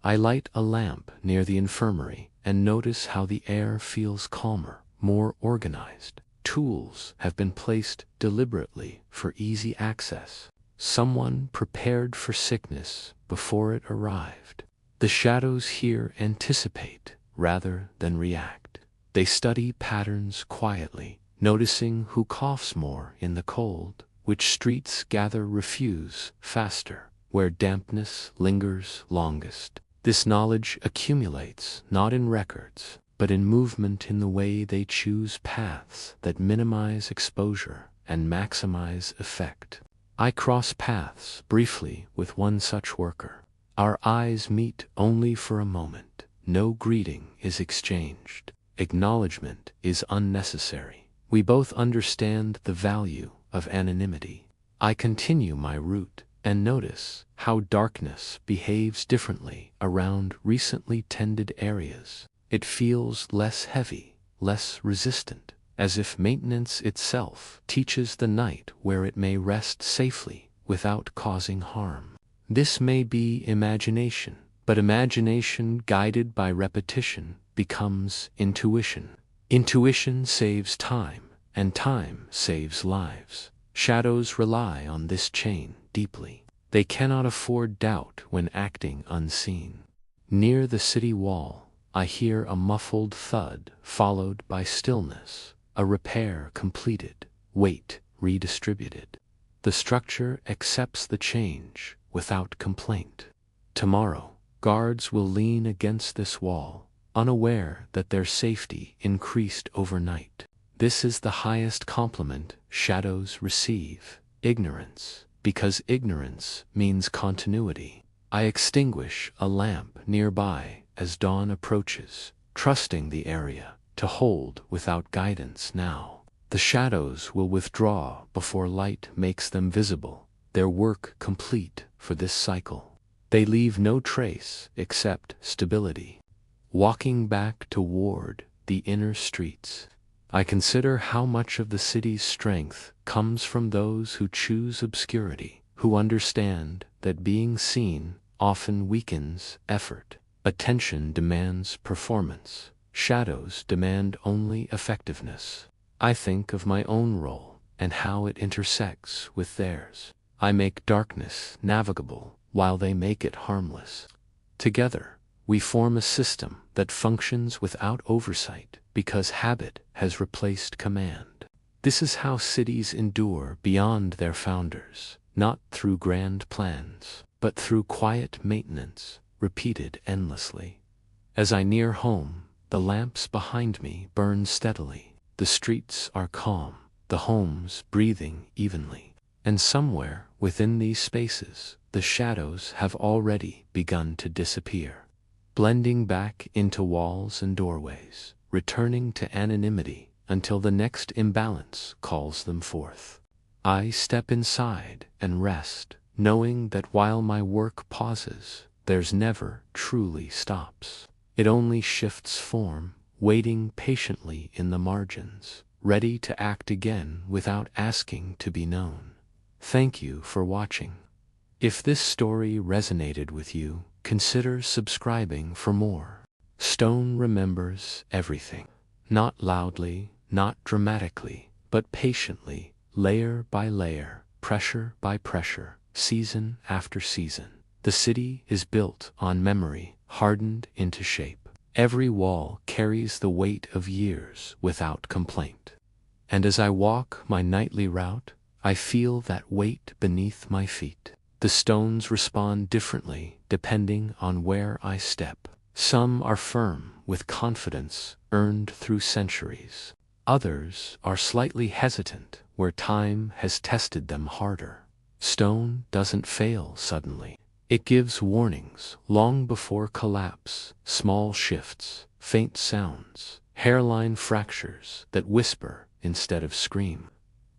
I light a lamp near the infirmary and notice how the air feels calmer, more organized. Tools have been placed deliberately for easy access. Someone prepared for sickness before it arrived. The shadows here anticipate rather than react. They study patterns quietly, noticing who coughs more in the cold, which streets gather refuse faster, where dampness lingers longest. This knowledge accumulates not in records, but in movement, in the way they choose paths that minimize exposure and maximize effect. I cross paths briefly with one such worker. Our eyes meet only for a moment. No greeting is exchanged. Acknowledgement is unnecessary. We both understand the value of anonymity. I continue my route and notice how darkness behaves differently around recently tended areas. It feels less heavy, less resistant, as if maintenance itself teaches the night where it may rest safely without causing harm. This may be imagination, but imagination guided by repetition becomes intuition. Intuition saves time, and time saves lives. Shadows rely on this chain deeply. They cannot afford doubt when acting unseen. Near the city wall, I hear a muffled thud followed by stillness, a repair completed, weight redistributed. The structure accepts the change without complaint. Tomorrow, guards will lean against this wall, unaware that their safety increased overnight. This is the highest compliment shadows receive, ignorance, because ignorance means continuity. I extinguish a lamp nearby as dawn approaches, trusting the area to hold without guidance now. The shadows will withdraw before light makes them visible, their work complete for this cycle. They leave no trace except stability. Walking back toward the inner streets, I consider how much of the city's strength comes from those who choose obscurity, who understand that being seen often weakens effort. Attention demands performance. Shadows demand only effectiveness. I think of my own role and how it intersects with theirs. I make darkness navigable while they make it harmless. Together, we form a system that functions without oversight because habit has replaced command. This is how cities endure beyond their founders, not through grand plans, but through quiet maintenance, repeated endlessly. As I near home, the lamps behind me burn steadily. The streets are calm, the homes breathing evenly. And somewhere within these spaces, the shadows have already begun to disappear, blending back into walls and doorways, returning to anonymity until the next imbalance calls them forth. I step inside and rest, knowing that while my work pauses, theirs never truly stops. It only shifts form, waiting patiently in the margins, ready to act again without asking to be known. Thank you for watching. If this story resonated with you, consider subscribing for more. Stone remembers everything. Not loudly, not dramatically, but patiently, layer by layer, pressure by pressure, season after season. The city is built on memory, hardened into shape. Every wall carries the weight of years without complaint. And as I walk my nightly route, I feel that weight beneath my feet. The stones respond differently depending on where I step. Some are firm with confidence earned through centuries. Others are slightly hesitant where time has tested them harder. Stone doesn't fail suddenly. It gives warnings long before collapse, small shifts, faint sounds, hairline fractures that whisper instead of scream.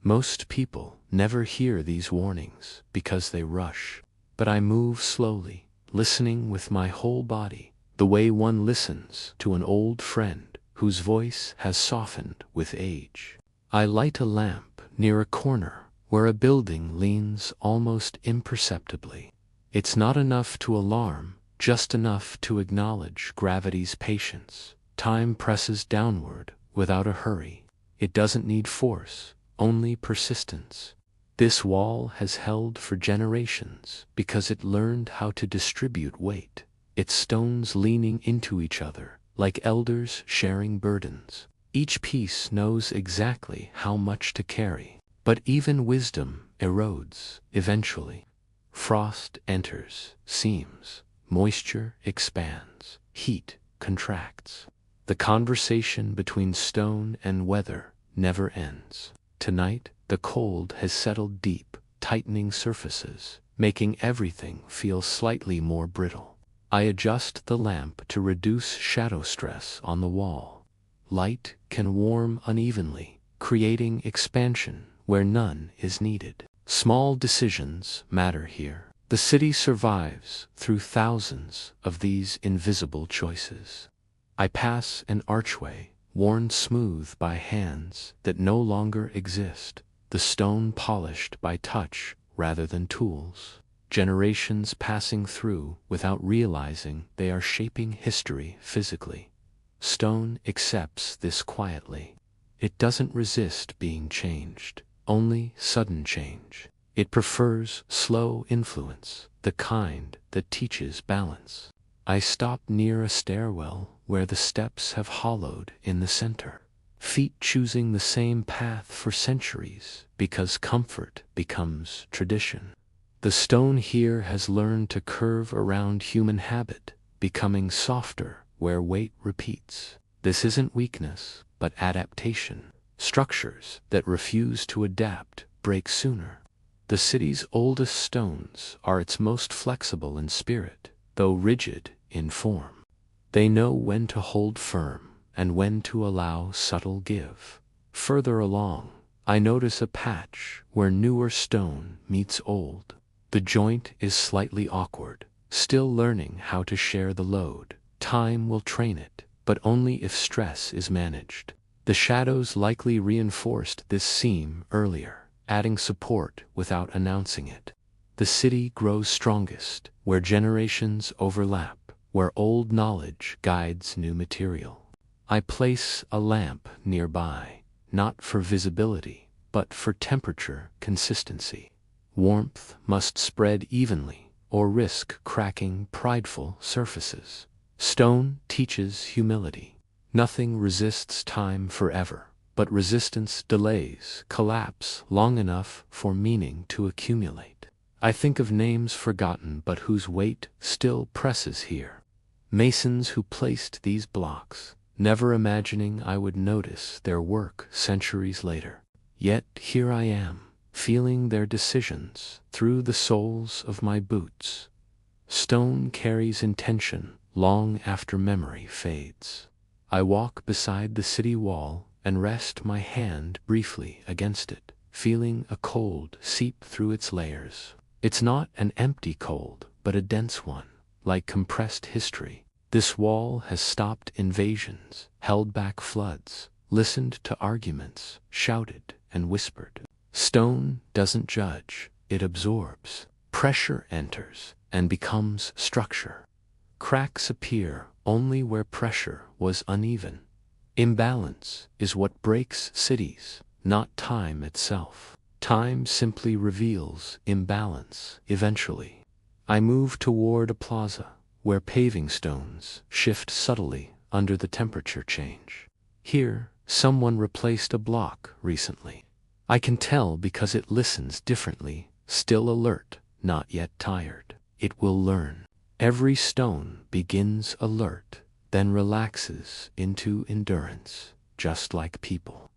Most people never hear these warnings because they rush, but I move slowly, listening with my whole body, the way one listens to an old friend whose voice has softened with age. I light a lamp near a corner where a building leans almost imperceptibly. It's not enough to alarm, just enough to acknowledge gravity's patience. Time presses downward without a hurry. It doesn't need force, only persistence. This wall has held for generations because it learned how to distribute weight, its stones leaning into each other, like elders sharing burdens. Each piece knows exactly how much to carry, but even wisdom erodes eventually. Frost enters, seams, moisture expands, heat contracts. The conversation between stone and weather never ends. Tonight, the cold has settled deep, tightening surfaces, making everything feel slightly more brittle. I adjust the lamp to reduce shadow stress on the wall. light can warm unevenly, creating expansion where none is needed. Small decisions matter here. The city survives through thousands of these invisible choices. I pass an archway, worn smooth by hands that no longer exist, the stone polished by touch rather than tools. Generations passing through without realizing they are shaping history physically. Stone accepts this quietly. It doesn't resist being changed, only sudden change. It prefers slow influence, the kind that teaches balance. I stop near a stairwell where the steps have hollowed in the center, feet choosing the same path for centuries because comfort becomes tradition. The stone here has learned to curve around human habit, becoming softer where weight repeats. This isn't weakness, but adaptation. Structures that refuse to adapt break sooner. The city's oldest stones are its most flexible in spirit, though rigid in form. They know when to hold firm and when to allow subtle give. Further along, I notice a patch where newer stone meets old. The joint is slightly awkward, still learning how to share the load. Time will train it, but only if stress is managed. The shadows likely reinforced this seam earlier, adding support without announcing it. The city grows strongest where generations overlap, where old knowledge guides new material. I place a lamp nearby, not for visibility, but for temperature consistency. Warmth must spread evenly or risk cracking prideful surfaces. Stone teaches humility. Nothing resists time forever, but resistance delays collapse long enough for meaning to accumulate. I think of names forgotten but whose weight still presses here. Masons who placed these blocks, never imagining I would notice their work centuries later. Yet here I am, feeling their decisions through the soles of my boots. Stone carries intention long after memory fades. I walk beside the city wall and rest my hand briefly against it, feeling a cold seep through its layers. It's not an empty cold, but a dense one, like compressed history. This wall has stopped invasions, held back floods, listened to arguments, shouted and whispered. Stone doesn't judge, it absorbs. Pressure enters and becomes structure. Cracks appear only where pressure was uneven. Imbalance is what breaks cities, not time itself. Time simply reveals imbalance eventually. I move toward a plaza where paving stones shift subtly under the temperature change. Here, someone replaced a block recently. I can tell because it listens differently, still alert, not yet tired. It will learn. Every stone begins alert, then relaxes into endurance, just like people.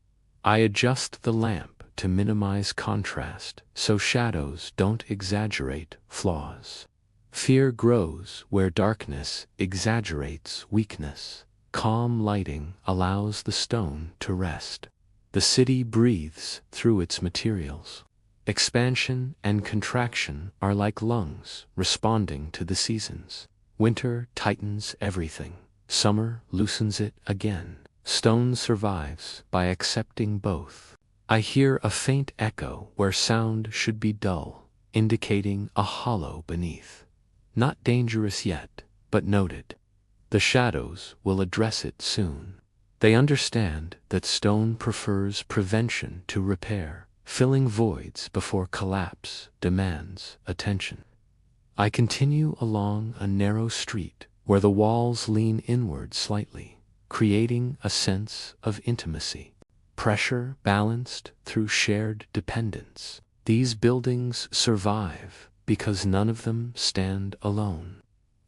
I adjust the lamp to minimize contrast so shadows don't exaggerate flaws. Fear grows where darkness exaggerates weakness. Calm lighting allows the stone to rest. The city breathes through its materials. Expansion and contraction are like lungs responding to the seasons. Winter tightens everything. Summer loosens it again. Stone survives by accepting both. I hear a faint echo where sound should be dull, indicating a hollow beneath. Not dangerous yet, but noted. The shadows will address it soon. They understand that stone prefers prevention to repair, filling voids before collapse demands attention. I continue along a narrow street where the walls lean inward slightly, creating a sense of intimacy. Pressure balanced through shared dependence. These buildings survive because none of them stand alone.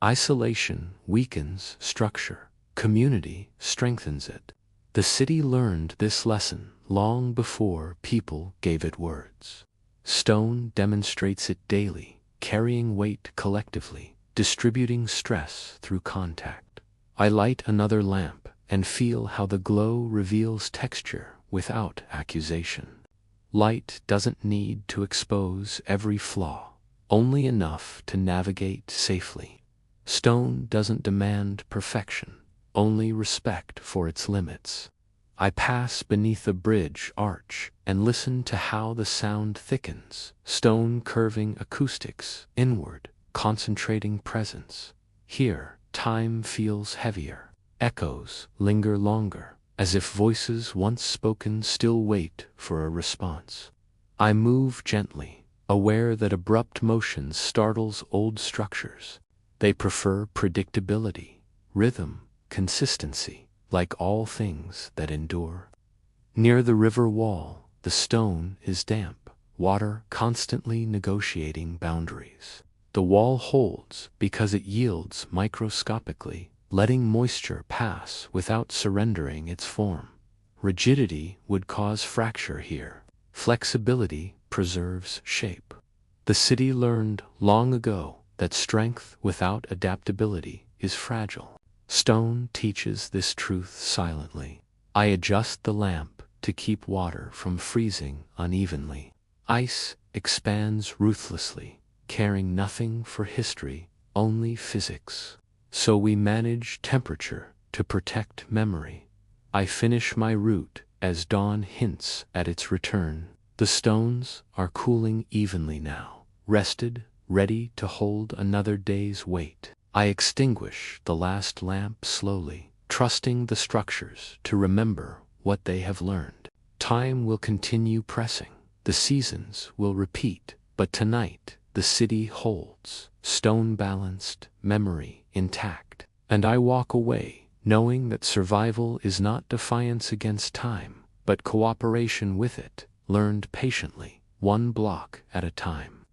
Isolation weakens structure. Community strengthens it. The city learned this lesson long before people gave it words. Stone demonstrates it daily, carrying weight collectively, distributing stress through contact. I light another lamp and feel how the glow reveals texture without accusation. Light doesn't need to expose every flaw, only enough to navigate safely. Stone doesn't demand perfection, only respect for its limits. I pass beneath a bridge arch and listen to how the sound thickens, stone curving acoustics inward, concentrating presence. Here, time feels heavier. Echoes linger longer, as if voices once spoken still wait for a response. I move gently, aware that abrupt motion startles old structures. They prefer predictability, rhythm, consistency, like all things that endure. Near the river wall, the stone is damp, water constantly negotiating boundaries. The wall holds because it yields microscopically, letting moisture pass without surrendering its form. Rigidity would cause fracture here. Flexibility preserves shape. The city learned long ago that strength without adaptability is fragile. Stone teaches this truth silently. I adjust the lamp to keep water from freezing unevenly. Ice expands ruthlessly, caring nothing for history, only physics. So we manage temperature to protect memory. I finish my route as dawn hints at its return. The stones are cooling evenly now, rested, ready to hold another day's weight. I extinguish the last lamp slowly, trusting the structures to remember what they have learned. Time will continue pressing. The seasons will repeat, but tonight the city holds, stone-balanced, memory intact. And I walk away, knowing that survival is not defiance against time, but cooperation with it, learned patiently, one block at a time.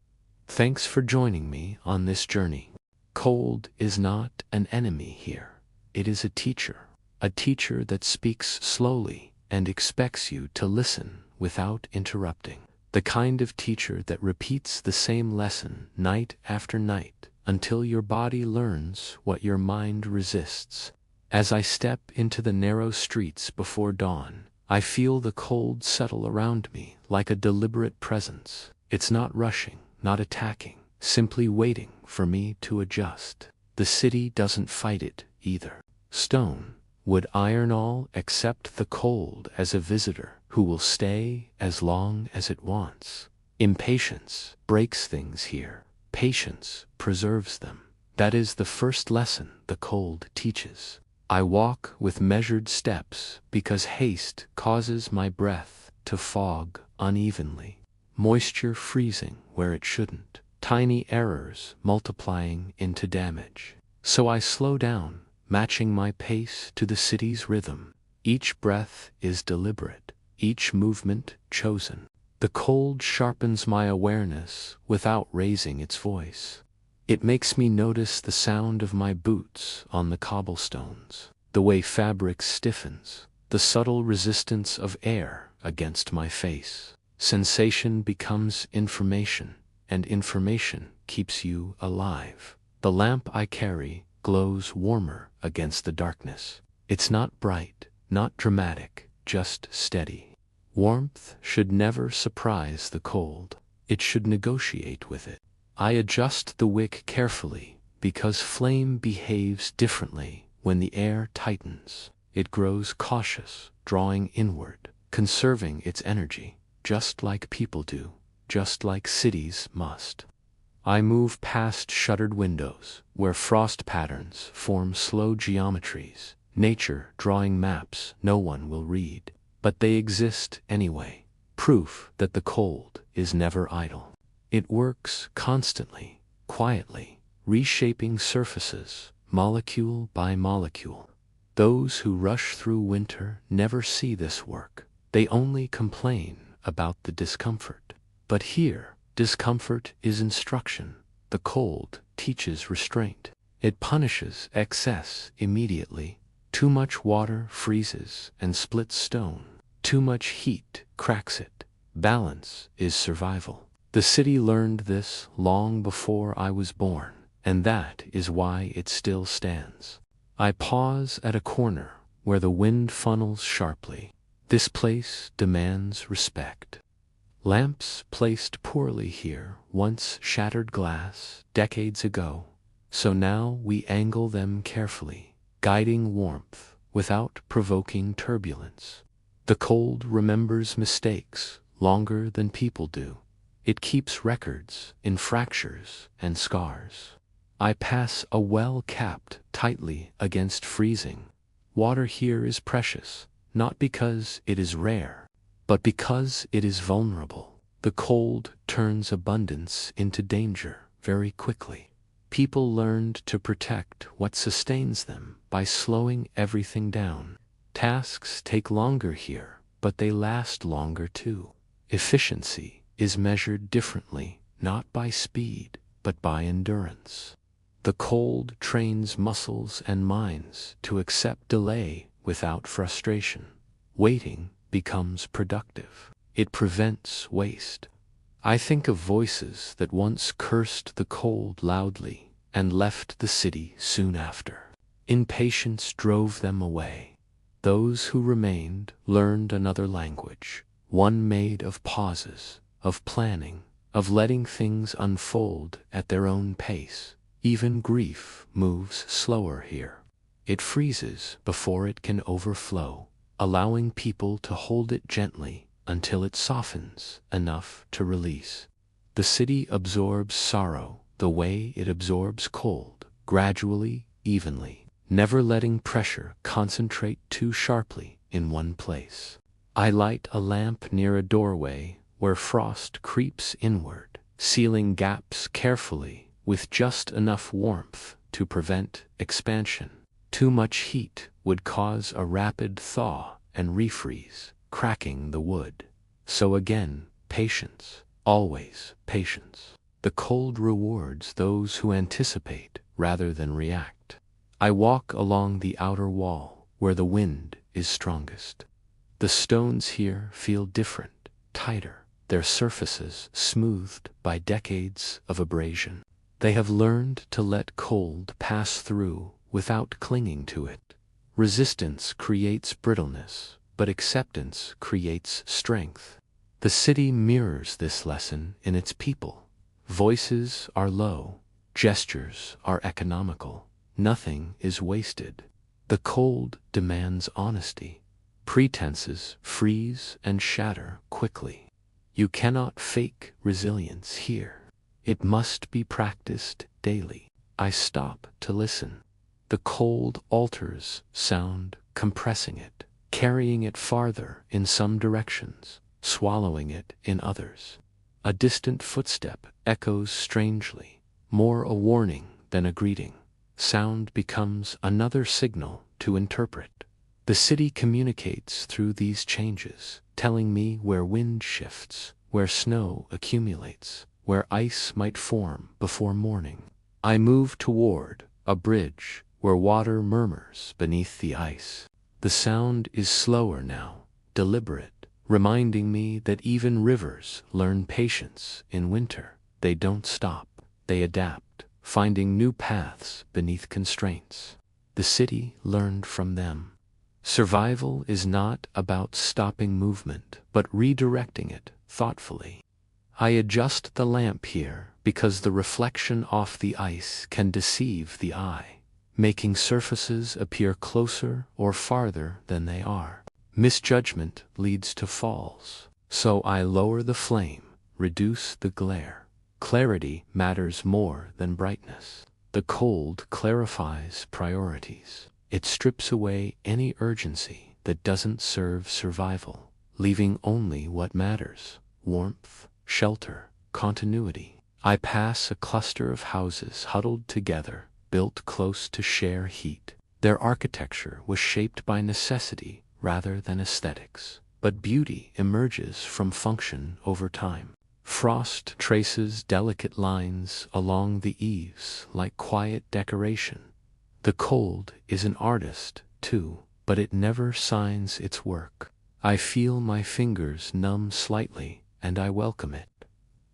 Thanks for joining me on this journey. Cold is not an enemy here. It is a teacher that speaks slowly and expects you to listen without interrupting. The kind of teacher that repeats the same lesson night after night until your body learns what your mind resists. As I step into the narrow streets before dawn, I feel the cold settle around me like a deliberate presence. It's not rushing, not attacking, simply waiting for me to adjust. The city doesn't fight it either. Stone would iron all except the cold as a visitor who will stay as long as it wants. Impatience breaks things here. Patience preserves them. That is the first lesson the cold teaches. I walk with measured steps because haste causes my breath to fog unevenly. Moisture freezing where it shouldn't. Tiny errors multiplying into damage. So I slow down, matching my pace to the city's rhythm. Each breath is deliberate, each movement chosen. The cold sharpens my awareness without raising its voice. It makes me notice the sound of my boots on the cobblestones, the way fabric stiffens, the subtle resistance of air against my face. Sensation becomes information, and information keeps you alive. The lamp I carry glows warmer against the darkness. It's not bright, not dramatic, just steady. Warmth should never surprise the cold. It should negotiate with it. I adjust the wick carefully because flame behaves differently when the air tightens. It grows cautious, drawing inward, conserving its energy, just like people do, just like cities must. I move past shuttered windows, where frost patterns form slow geometries, nature drawing maps no one will read. But they exist anyway, proof that the cold is never idle. It works constantly, quietly, reshaping surfaces, molecule by molecule. Those who rush through winter never see this work. They only complain about the discomfort. But here, discomfort is instruction. The cold teaches restraint. It punishes excess immediately. Too much water freezes and splits stone. Too much heat cracks it. Balance is survival. The city learned this long before I was born, and that is why it still stands. I pause at a corner, where the wind funnels sharply. This place demands respect. Lamps placed poorly here once shattered glass decades ago, so now we angle them carefully, guiding warmth without provoking turbulence. The cold remembers mistakes longer than people do. It keeps records in fractures and scars. I pass a well capped tightly against freezing. Water here is precious, not because it is rare, but because it is vulnerable. The cold turns abundance into danger very quickly. People learned to protect what sustains them by slowing everything down. Tasks take longer here, but they last longer too. Efficiency is measured differently, not by speed, but by endurance. The cold trains muscles and minds to accept delay without frustration. Waiting becomes productive. It prevents waste. I think of voices that once cursed the cold loudly and left the city soon after. Impatience drove them away. Those who remained learned another language, one made of pauses, of planning, of letting things unfold at their own pace. Even grief moves slower here. It freezes before it can overflow, allowing people to hold it gently until it softens enough to release. The city absorbs sorrow the way it absorbs cold, gradually, evenly, never letting pressure concentrate too sharply in one place. I light a lamp near a doorway where frost creeps inward, sealing gaps carefully with just enough warmth to prevent expansion. Too much heat would cause a rapid thaw and refreeze, cracking the wood. So again, patience, always patience. The cold rewards those who anticipate rather than react. I walk along the outer wall where the wind is strongest. The stones here feel different, tighter, their surfaces smoothed by decades of abrasion. They have learned to let cold pass through without clinging to it. Resistance creates brittleness, but acceptance creates strength. The city mirrors this lesson in its people. Voices are low, gestures are economical, nothing is wasted. The cold demands honesty. Pretenses freeze and shatter quickly. You cannot fake resilience here. It must be practiced daily. I stop to listen. The cold alters sound, compressing it, carrying it farther in some directions, swallowing it in others. A distant footstep echoes strangely, more a warning than a greeting. Sound becomes another signal to interpret. The city communicates through these changes, telling me where wind shifts, where snow accumulates, where ice might form before morning. I move toward a bridge where water murmurs beneath the ice. The sound is slower now, deliberate, reminding me that even rivers learn patience in winter. They don't stop, they adapt, finding new paths beneath constraints. The city learned from them. Survival is not about stopping movement, but redirecting it thoughtfully. I adjust the lamp here because the reflection off the ice can deceive the eye, making surfaces appear closer or farther than they are. Misjudgment leads to falls, so I lower the flame, reduce the glare. Clarity matters more than brightness. The cold clarifies priorities. It strips away any urgency that doesn't serve survival, leaving only what matters: warmth, shelter, continuity. I pass a cluster of houses huddled together, built close to share heat. Their architecture was shaped by necessity rather than aesthetics, but beauty emerges from function over time. Frost traces delicate lines along the eaves like quiet decoration. The cold is an artist, too, but it never signs its work. I feel my fingers numb slightly, and I welcome it.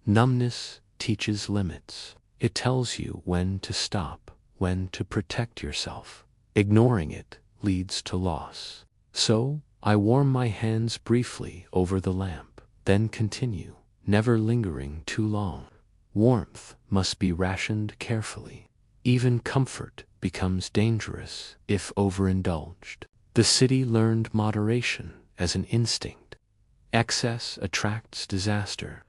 Numbness teaches limits. It tells you when to stop, when to protect yourself. Ignoring it leads to loss. So, I warm my hands briefly over the lamp, then continue, never lingering too long. Warmth must be rationed carefully. Even comfort becomes dangerous if overindulged. The city learned moderation as an instinct. Excess attracts disaster.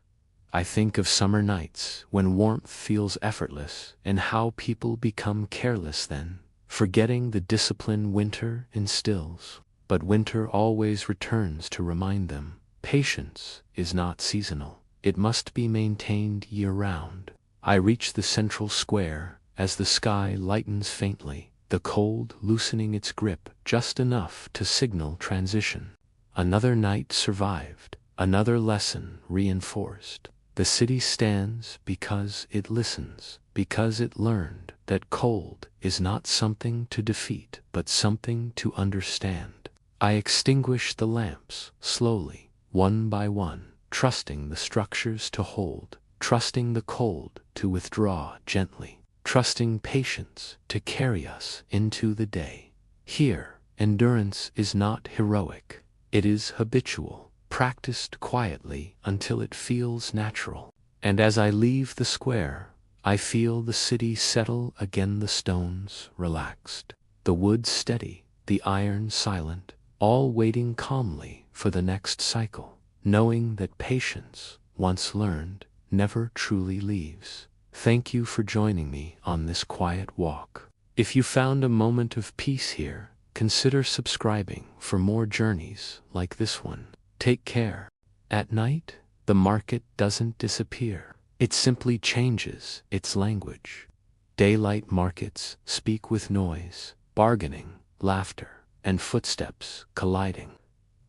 I think of summer nights when warmth feels effortless and how people become careless then, forgetting the discipline winter instills. But winter always returns to remind them, patience is not seasonal. It must be maintained year-round. I reach the central square as the sky lightens faintly, the cold loosening its grip just enough to signal transition. Another night survived, another lesson reinforced. The city stands because it listens, because it learned that cold is not something to defeat, but something to understand. I extinguish the lamps, slowly, one by one, trusting the structures to hold, trusting the cold to withdraw gently, trusting patience to carry us into the day. Here, endurance is not heroic. It is habitual, practiced quietly until it feels natural. And as I leave the square, I feel the city settle again, the stones relaxed, the wood steady, the iron silent, all waiting calmly for the next cycle, knowing that patience, once learned, never truly leaves. Thank you for joining me on this quiet walk. If you found a moment of peace here, consider subscribing for more journeys like this one. Take care. At night, the market doesn't disappear. It simply changes its language. Daylight markets speak with noise, bargaining, laughter, and footsteps colliding.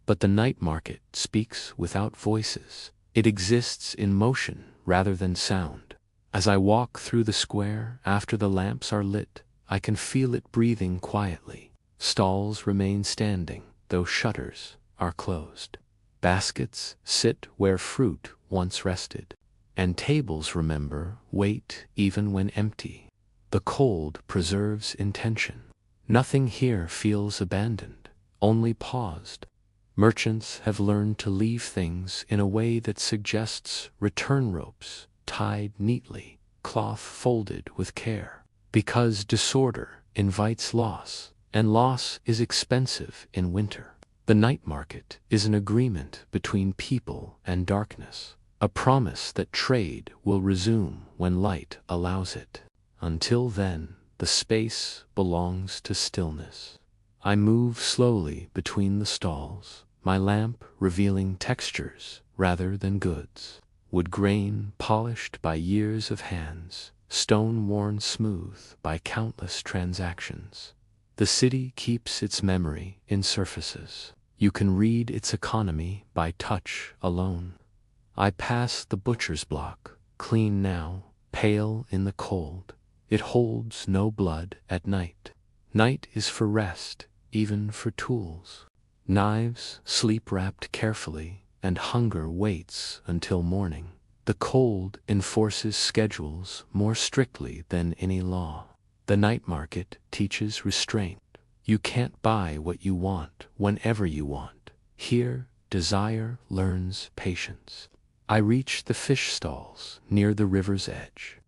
But the night market speaks without voices. It exists in motion rather than sound. As I walk through the square after the lamps are lit, I can feel it breathing quietly. Stalls remain standing, though shutters are closed. Baskets sit where fruit once rested, and tables remember wait even when empty. The cold preserves intention. Nothing here feels abandoned, only paused. Merchants have learned to leave things in a way that suggests return ropes, tied neatly, cloth folded with care. Because disorder invites loss, and loss is expensive in winter. The night market is an agreement between people and darkness, a promise that trade will resume when light allows it. Until then, the space belongs to stillness. I move slowly between the stalls, my lamp revealing textures rather than goods. Wood grain polished by years of hands, stone worn smooth by countless transactions. The city keeps its memory in surfaces. You can read its economy by touch alone. I pass the butcher's block, clean now, pale in the cold. It holds no blood at night. Night is for rest, even for tools. Knives sleep wrapped carefully, and hunger waits until morning. The cold enforces schedules more strictly than any law. The night market teaches restraint. You can't buy what you want whenever you want. Here, desire learns patience. I reach the fish stalls near the river's edge.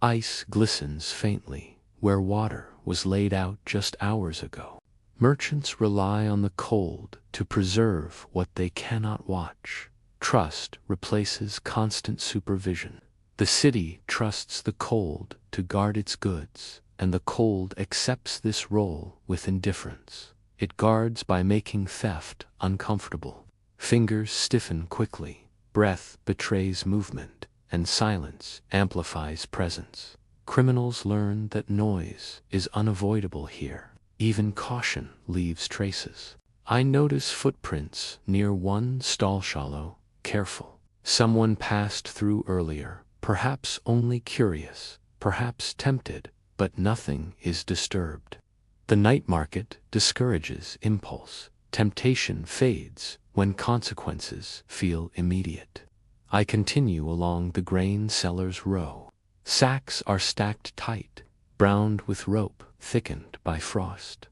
Ice glistens faintly where water was laid out just hours ago. Merchants rely on the cold to preserve what they cannot watch. Trust replaces constant supervision. The city trusts the cold to guard its goods, and the cold accepts this role with indifference. It guards by making theft uncomfortable. Fingers stiffen quickly, breath betrays movement, and silence amplifies presence. Criminals learn that noise is unavoidable here. Even caution leaves traces. I notice footprints near one stall, shallow, careful. Someone passed through earlier, perhaps only curious, perhaps tempted, but nothing is disturbed. The night market discourages impulse. Temptation fades when consequences feel immediate. I continue along the grain seller's row. Sacks are stacked tight, browned with rope, thickened by frost.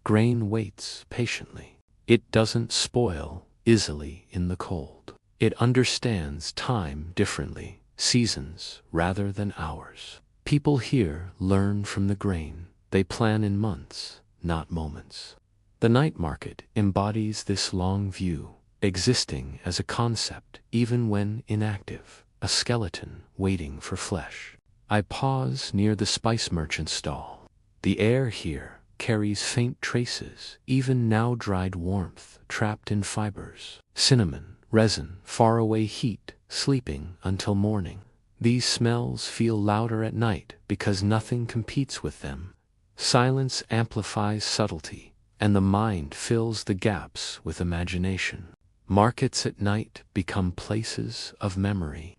Grain waits patiently. It doesn't spoil easily in the cold. It understands time differently, seasons rather than hours. People here learn from the grain. They plan in months, not moments. The night market embodies this long view, existing as a concept even when inactive, a skeleton waiting for flesh. I pause near the spice merchant's stall. The air here carries faint traces, even now dried warmth trapped in fibers. Cinnamon, resin, faraway heat, sleeping until morning. These smells feel louder at night because nothing competes with them. Silence amplifies subtlety, and the mind fills the gaps with imagination. Markets at night become places of memory.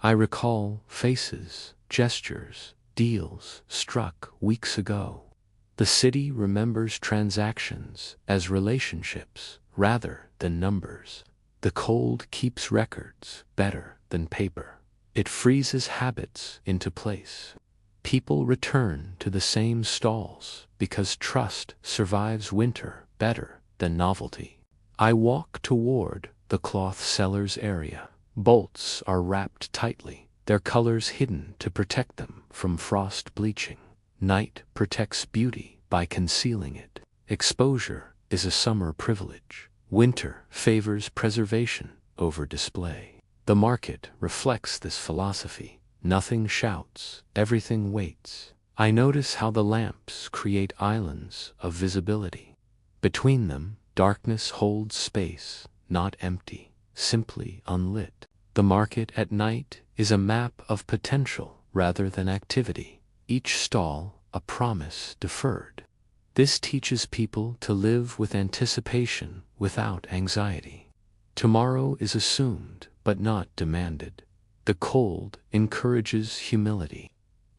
I recall faces, gestures, deals struck weeks ago. The city remembers transactions as relationships rather than numbers. The cold keeps records better than paper. It freezes habits into place. People return to the same stalls because trust survives winter better than novelty. I walk toward the cloth seller's area. Bolts are wrapped tightly, their colors hidden to protect them from frost bleaching. Night protects beauty by concealing it. Exposure is a summer privilege. Winter favors preservation over display. The market reflects this philosophy. Nothing shouts, everything waits. I notice how the lamps create islands of visibility. Between them, darkness holds space, not empty, simply unlit. The market at night is a map of potential rather than activity. Each stall a promise deferred. This teaches people to live with anticipation without anxiety. Tomorrow is assumed but not demanded. The cold encourages humility.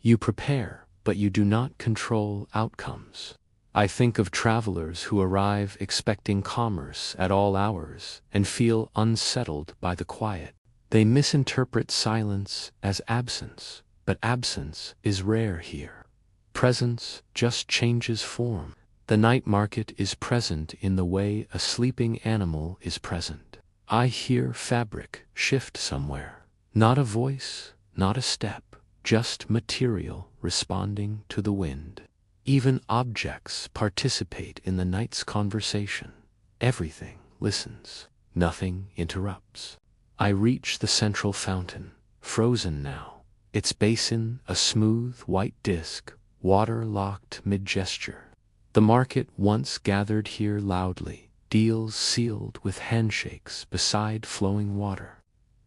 You prepare, but you do not control outcomes. I think of travelers who arrive expecting commerce at all hours and feel unsettled by the quiet. They misinterpret silence as absence, but absence is rare here. Presence just changes form. The night market is present in the way a sleeping animal is present. I hear fabric shift somewhere. Not a voice, not a step, just material responding to the wind. Even objects participate in the night's conversation. Everything listens. Nothing interrupts. I reach the central fountain, frozen now. Its basin a smooth white disk, water locked mid-gesture. The market once gathered here loudly, deals sealed with handshakes beside flowing water.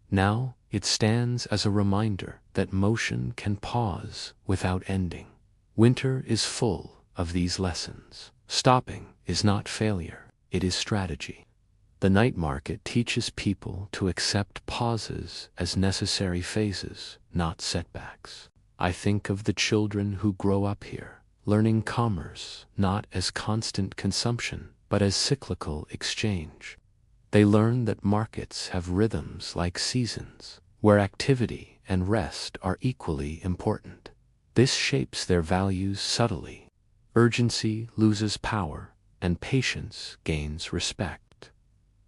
Now it stands as a reminder that motion can pause without ending. Winter is full of these lessons. Stopping is not failure, it is strategy. The night market teaches people to accept pauses as necessary phases, not setbacks. I think of the children who grow up here, learning commerce not as constant consumption, but as cyclical exchange. They learn that markets have rhythms like seasons, where activity and rest are equally important. This shapes their values subtly. Urgency loses power, and patience gains respect.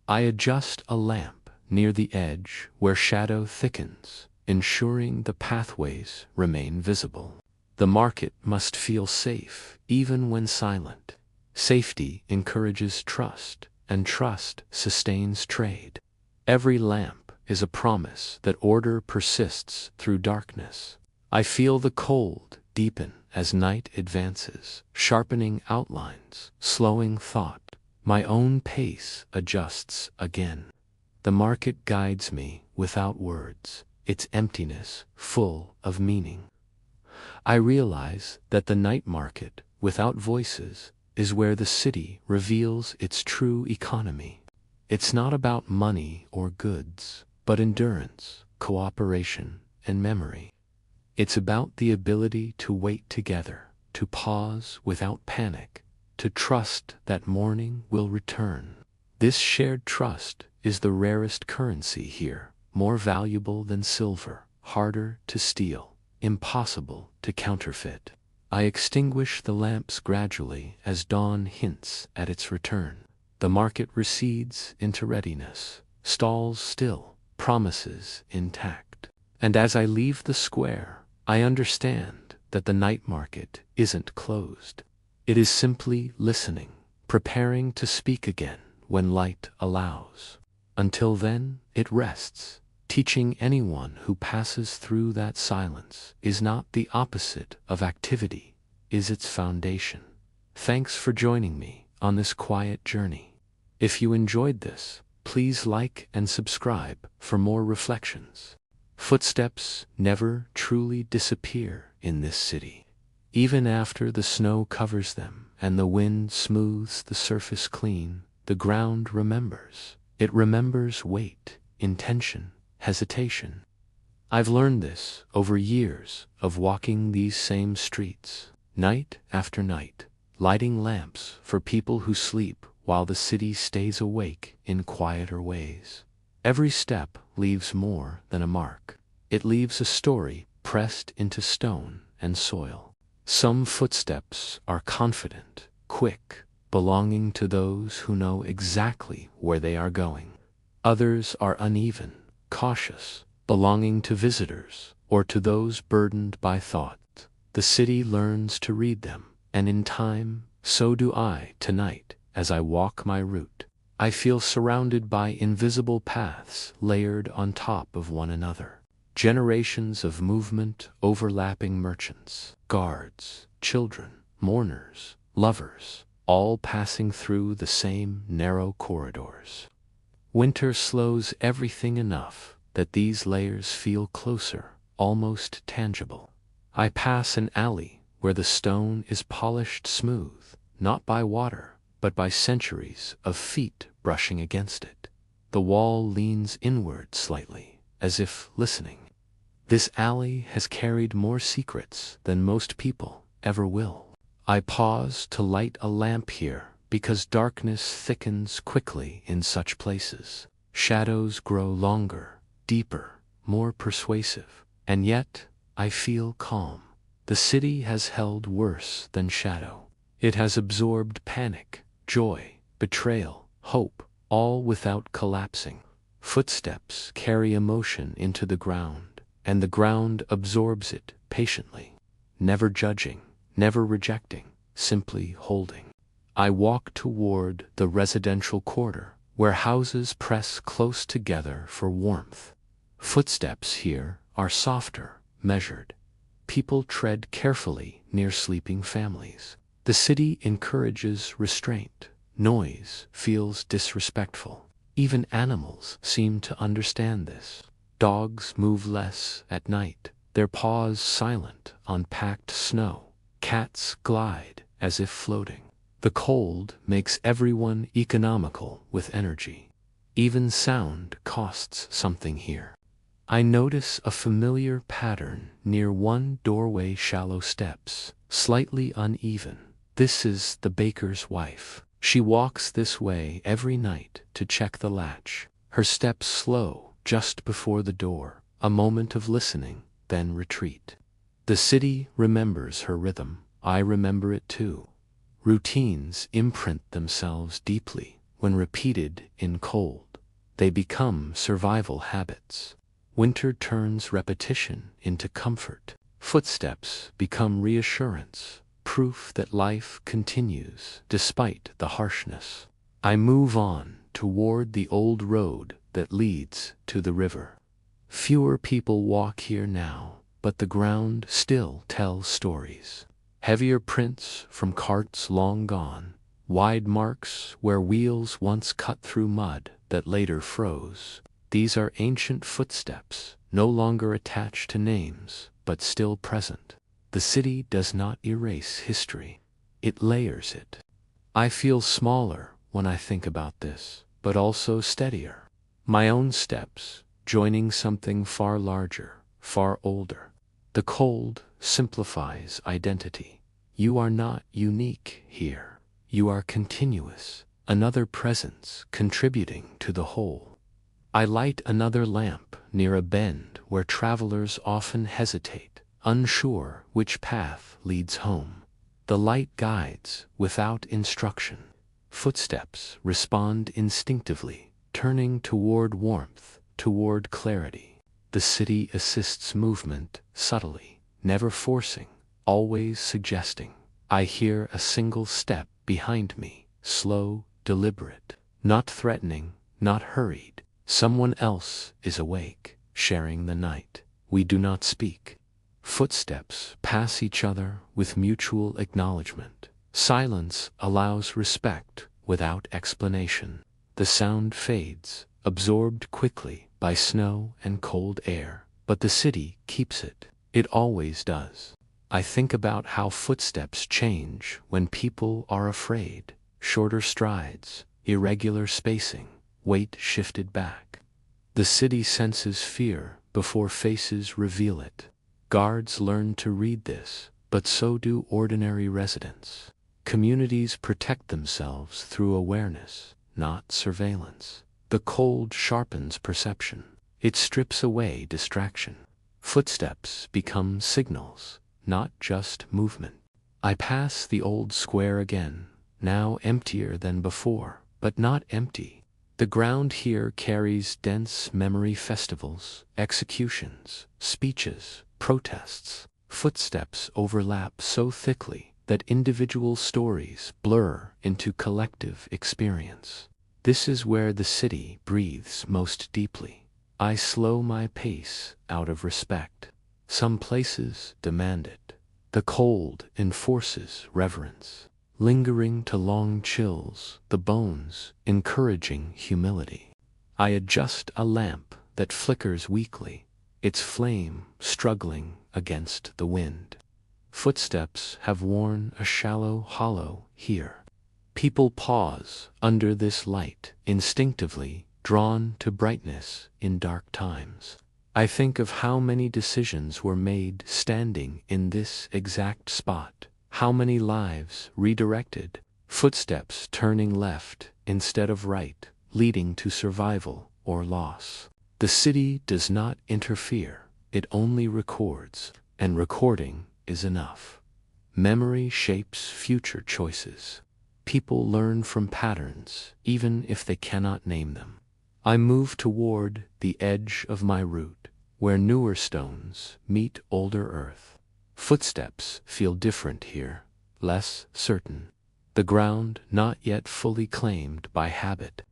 I adjust a lamp near the edge where shadow thickens, ensuring the pathways remain visible. The market must feel safe, even when silent. Safety encourages trust, and trust sustains trade. Every lamp is a promise that order persists through darkness. I feel the cold deepen as night advances, sharpening outlines, slowing thought. My own pace adjusts again. The market guides me without words, its emptiness full of meaning. I realize that the night market, without voices, is where the city reveals its true economy. It's not about money or goods, but endurance, cooperation, and memory. It's about the ability to wait together, to pause without panic, to trust that morning will return. This shared trust is the rarest currency here, more valuable than silver, harder to steal, impossible to counterfeit. I extinguish the lamps gradually as dawn hints at its return. The market recedes into readiness, stalls still, promises intact. And as I leave the square, I understand that the night market isn't closed. It is simply listening, preparing to speak again when light allows. Until then, it rests, teaching anyone who passes through that silence is not the opposite of activity, is its foundation. Thanks for joining me on this quiet journey. If you enjoyed this, please like and subscribe for more reflections. Footsteps never truly disappear in this city. Even after the snow covers them and the wind smooths the surface clean, the ground remembers. It remembers weight, intention, hesitation. I've learned this over years of walking these same streets, night after night, lighting lamps for people who sleep while the city stays awake in quieter ways. Every step leaves more than a mark. It leaves a story pressed into stone and soil. Some footsteps are confident, quick, belonging to those who know exactly where they are going. Others are uneven, cautious, belonging to visitors or to those burdened by thought. The city learns to read them, and in time, so do I tonight as I walk my route. I feel surrounded by invisible paths layered on top of one another. Generations of movement overlapping merchants, guards, children, mourners, lovers, all passing through the same narrow corridors. Winter slows everything enough that these layers feel closer, almost tangible. I pass an alley where the stone is polished smooth, not by water, but by centuries of feet brushing against it. The wall leans inward slightly, as if listening. This alley has carried more secrets than most people ever will. I pause to light a lamp here because darkness thickens quickly in such places. Shadows grow longer, deeper, more persuasive, and yet I feel calm. The city has held worse than shadow. It has absorbed panic, joy, betrayal, hope, all without collapsing. Footsteps carry emotion into the ground, and the ground absorbs it patiently, never judging, never rejecting, simply holding. I walk toward the residential quarter, where houses press close together for warmth. Footsteps here are softer, measured. People tread carefully near sleeping families. The city encourages restraint. Noise feels disrespectful. Even animals seem to understand this. Dogs move less at night, their paws silent on packed snow. Cats glide as if floating. The cold makes everyone economical with energy. Even sound costs something here. I notice a familiar pattern near one doorway, shallow steps, slightly uneven. This is the baker's wife. She walks this way every night to check the latch. Her steps slow just before the door, a moment of listening, then retreat. The city remembers her rhythm. I remember it too. Routines imprint themselves deeply when repeated in cold. They become survival habits. Winter turns repetition into comfort. Footsteps become reassurance, proof that life continues despite the harshness. I move on toward the old road that leads to the river. Fewer people walk here now, but the ground still tells stories. Heavier prints from carts long gone, wide marks where wheels once cut through mud that later froze. These are ancient footsteps, no longer attached to names, but still present. The city does not erase history, it layers it. I feel smaller when I think about this, but also steadier. My own steps, joining something far larger, far older. The cold simplifies identity. You are not unique here. You are continuous, another presence contributing to the whole. I light another lamp near a bend where travelers often hesitate, unsure which path leads home. The light guides without instruction. Footsteps respond instinctively, turning toward warmth, toward clarity. The city assists movement subtly, never forcing, always suggesting. I hear a single step behind me, slow, deliberate, not threatening, not hurried. Someone else is awake, sharing the night. We do not speak. Footsteps pass each other with mutual acknowledgement. Silence allows respect without explanation. The sound fades, absorbed quickly by snow and cold air, but the city keeps it. It always does. I think about how footsteps change when people are afraid. Shorter strides, irregular spacing, weight shifted back. The city senses fear before faces reveal it. Guards learn to read this, but so do ordinary residents. Communities protect themselves through awareness, not surveillance. The cold sharpens perception. It strips away distraction. Footsteps become signals, not just movement. I pass the old square again, now emptier than before, but not empty. The ground here carries dense memory festivals, executions, speeches, protests. Footsteps overlap so thickly that individual stories blur into collective experience. This is where the city breathes most deeply. I slow my pace out of respect. Some places demand it. The cold enforces reverence, lingering to long chills, the bones encouraging humility. I adjust a lamp that flickers weakly, its flame struggling against the wind. Footsteps have worn a shallow hollow here. People pause under this light, instinctively drawn to brightness in dark times. I think of how many decisions were made standing in this exact spot, how many lives redirected, footsteps turning left instead of right, leading to survival or loss. The city does not interfere, it only records, and recording is enough. Memory shapes future choices. People learn from patterns, even if they cannot name them. I move toward the edge of my route, where newer stones meet older earth. Footsteps feel different here, less certain. The ground not yet fully claimed by habit.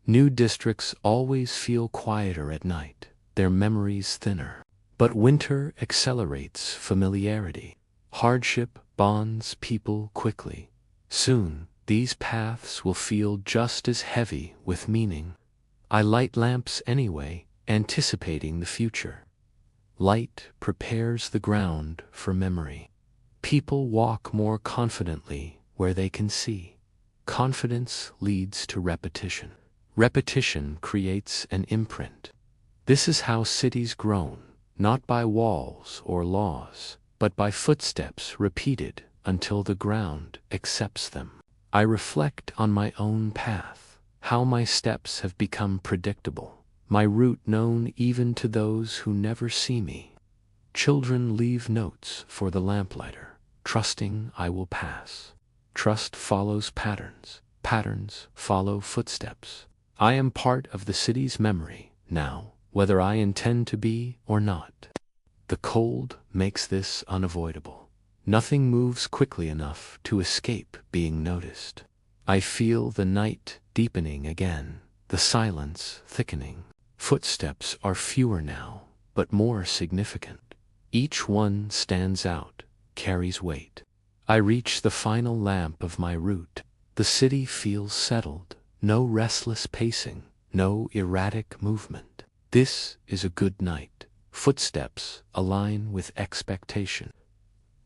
New districts always feel quieter at night, their memories thinner. But winter accelerates familiarity. Hardship bonds people quickly. Soon, these paths will feel just as heavy with meaning. I light lamps anyway, anticipating the future. Light prepares the ground for memory. People walk more confidently where they can see. Confidence leads to repetition. Repetition creates an imprint. This is how cities grow, not by walls or laws, but by footsteps repeated until the ground accepts them. I reflect on my own path, how my steps have become predictable, my route known even to those who never see me. Children leave notes for the lamplighter, trusting I will pass. Trust follows patterns, patterns follow footsteps. I am part of the city's memory now, whether I intend to be or not. The cold makes this unavoidable. Nothing moves quickly enough to escape being noticed. I feel the night deepening again, the silence thickening. Footsteps are fewer now, but more significant. Each one stands out, carries weight. I reach the final lamp of my route. The city feels settled, no restless pacing, no erratic movement. This is a good night. Footsteps align with expectation.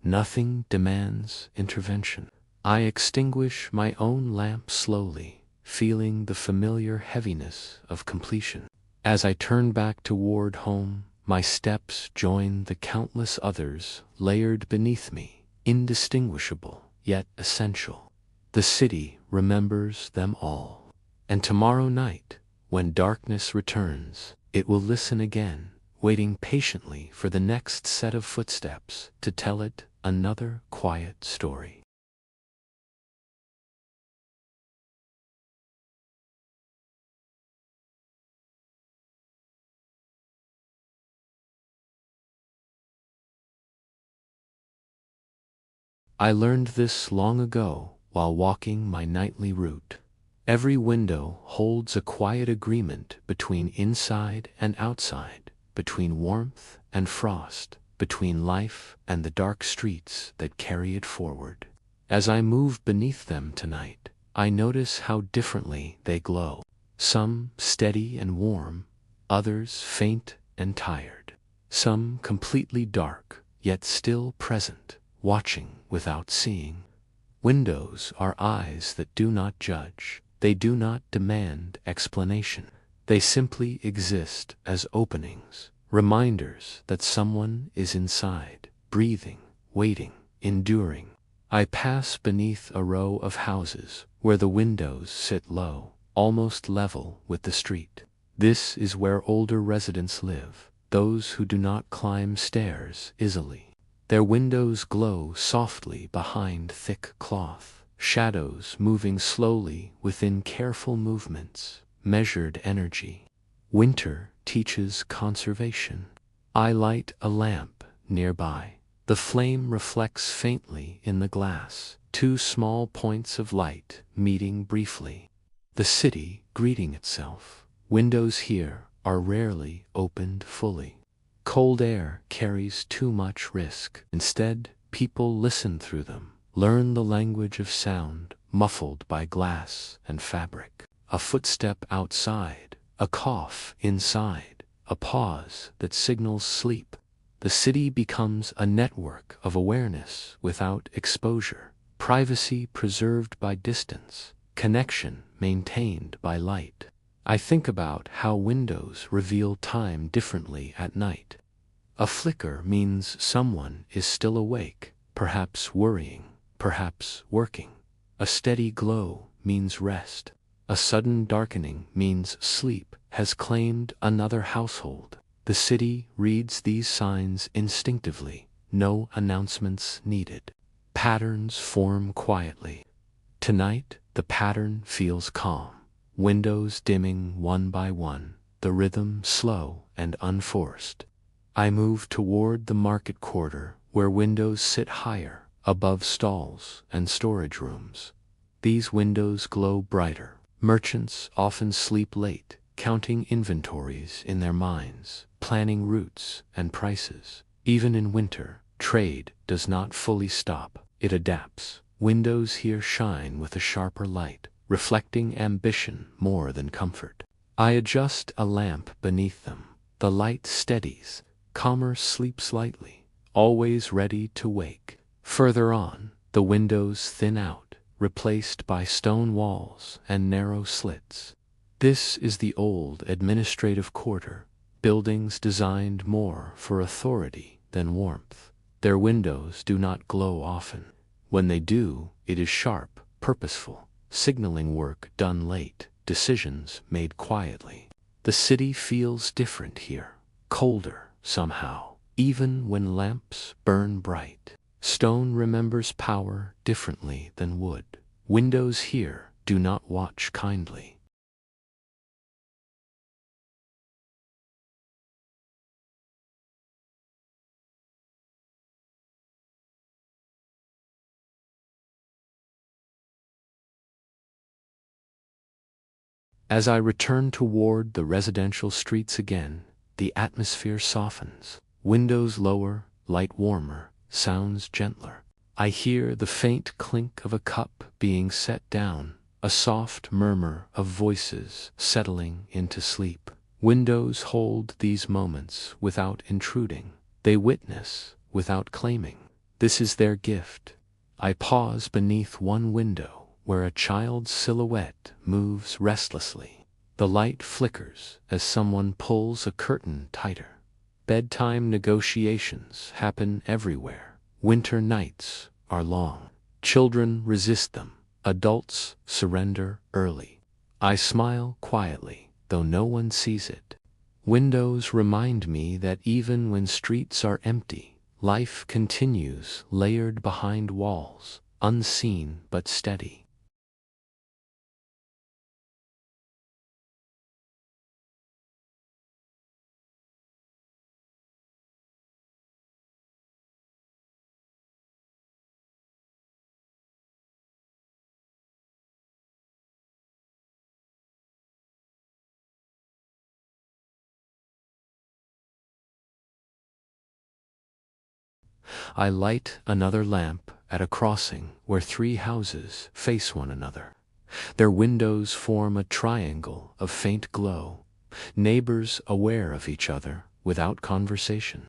Nothing demands intervention. I extinguish my own lamp slowly, feeling the familiar heaviness of completion. As I turn back toward home, my steps join the countless others layered beneath me, indistinguishable yet essential. The city remembers them all. And tomorrow night, when darkness returns, it will listen again, waiting patiently for the next set of footsteps to tell it another quiet story. I learned this long ago while walking my nightly route. Every window holds a quiet agreement between inside and outside, between warmth and frost, between life and the dark streets that carry it forward. As I move beneath them tonight, I notice how differently they glow. Some steady and warm, others faint and tired. Some completely dark, yet still present, watching without seeing. Windows are eyes that do not judge. They do not demand explanation. They simply exist as openings, reminders that someone is inside, breathing, waiting, enduring. I pass beneath a row of houses where the windows sit low, almost level with the street. This is where older residents live, those who do not climb stairs easily. Their windows glow softly behind thick cloth, shadows moving slowly within careful movements, measured energy. Winter teaches conservation. I light a lamp nearby. The flame reflects faintly in the glass, two small points of light meeting briefly. The city greeting itself. Windows here are rarely opened fully. Cold air carries too much risk. Instead, people listen through them, learn the language of sound, muffled by glass and fabric. A footstep outside, a cough inside, a pause that signals sleep. The city becomes a network of awareness without exposure, privacy preserved by distance, connection maintained by light. I think about how windows reveal time differently at night. A flicker means someone is still awake, perhaps worrying, perhaps working. A steady glow means rest. A sudden darkening means sleep has claimed another household. The city reads these signs instinctively, no announcements needed. Patterns form quietly. Tonight, the pattern feels calm. Windows dimming one by one, the rhythm slow and unforced. I move toward the market quarter where windows sit higher, above stalls and storage rooms. These windows glow brighter. Merchants often sleep late, counting inventories in their minds, planning routes and prices. Even in winter, trade does not fully stop, it adapts. Windows here shine with a sharper light, reflecting ambition more than comfort. I adjust a lamp beneath them. The light steadies. Commerce sleeps lightly, always ready to wake. Further on, the windows thin out, replaced by stone walls and narrow slits. This is the old administrative quarter, buildings designed more for authority than warmth. Their windows do not glow often. When they do, it is sharp, purposeful, signaling work done late, decisions made quietly. The city feels different here, colder somehow, even when lamps burn bright. Stone remembers power differently than wood. Windows here do not watch kindly. As I return toward the residential streets again, the atmosphere softens. Windows lower, light warmer, sounds gentler. I hear the faint clink of a cup being set down, a soft murmur of voices settling into sleep. Windows hold these moments without intruding. They witness without claiming. This is their gift. I pause beneath one window where a child's silhouette moves restlessly. The light flickers as someone pulls a curtain tighter. Bedtime negotiations happen everywhere. Winter nights are long. Children resist them. Adults surrender early. I smile quietly, though no one sees it. Windows remind me that even when streets are empty, life continues layered behind walls, unseen but steady. I light another lamp at a crossing where three houses face one another. Their windows form a triangle of faint glow, neighbors aware of each other without conversation.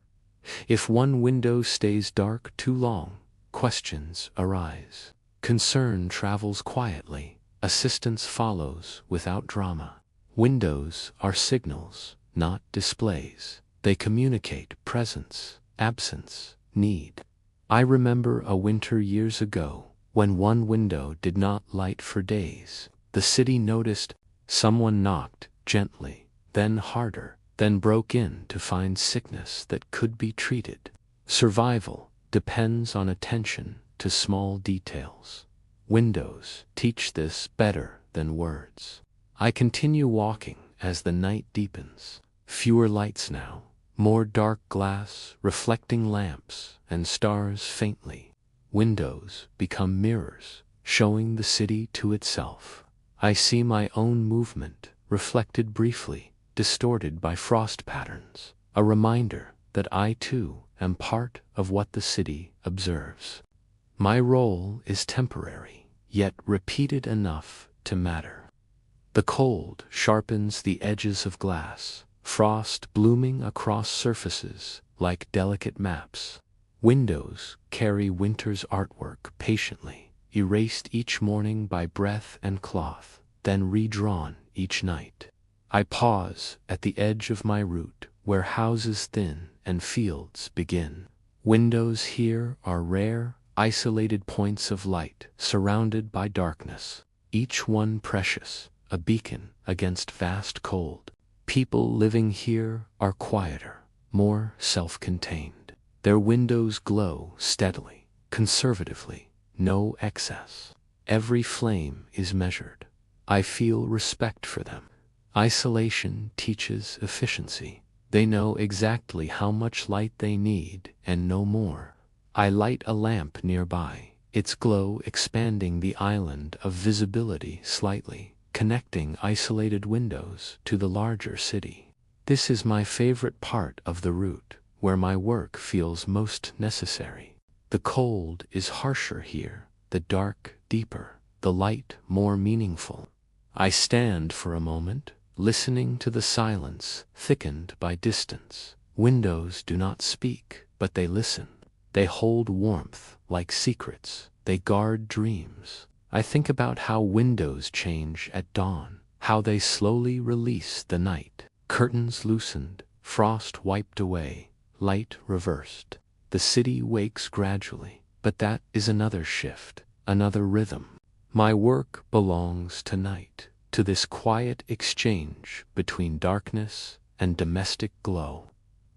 If one window stays dark too long, questions arise. Concern travels quietly, assistance follows without drama. Windows are signals, not displays. They communicate presence, absence, need. I remember a winter years ago when one window did not light for days. The city noticed. Someone knocked gently, then harder, then broke in to find sickness that could be treated. Survival depends on attention to small details. Windows teach this better than words. I continue walking as the night deepens. Fewer lights now, more dark glass, reflecting lamps, and stars faintly. Windows become mirrors, showing the city to itself. I see my own movement, reflected briefly, distorted by frost patterns, a reminder that I too am part of what the city observes. My role is temporary, yet repeated enough to matter. The cold sharpens the edges of glass, frost blooming across surfaces like delicate maps. Windows carry winter's artwork patiently, erased each morning by breath and cloth, then redrawn each night. I pause at the edge of my route where houses thin and fields begin. Windows here are rare, isolated points of light surrounded by darkness, each one precious, a beacon against vast cold. People living here are quieter, more self-contained. Their windows glow steadily, conservatively, no excess. Every flame is measured. I feel respect for them. Isolation teaches efficiency. They know exactly how much light they need and no more. I light a lamp nearby, its glow expanding the island of visibility slightly, connecting isolated windows to the larger city. This is my favorite part of the route, where my work feels most necessary. The cold is harsher here, the dark deeper, the light more meaningful. I stand for a moment, listening to the silence thickened by distance. Windows do not speak, but they listen. They hold warmth like secrets. They guard dreams. I think about how windows change at dawn, how they slowly release the night. Curtains loosened, frost wiped away, light reversed. The city wakes gradually, but that is another shift, another rhythm. My work belongs to night, to this quiet exchange between darkness and domestic glow.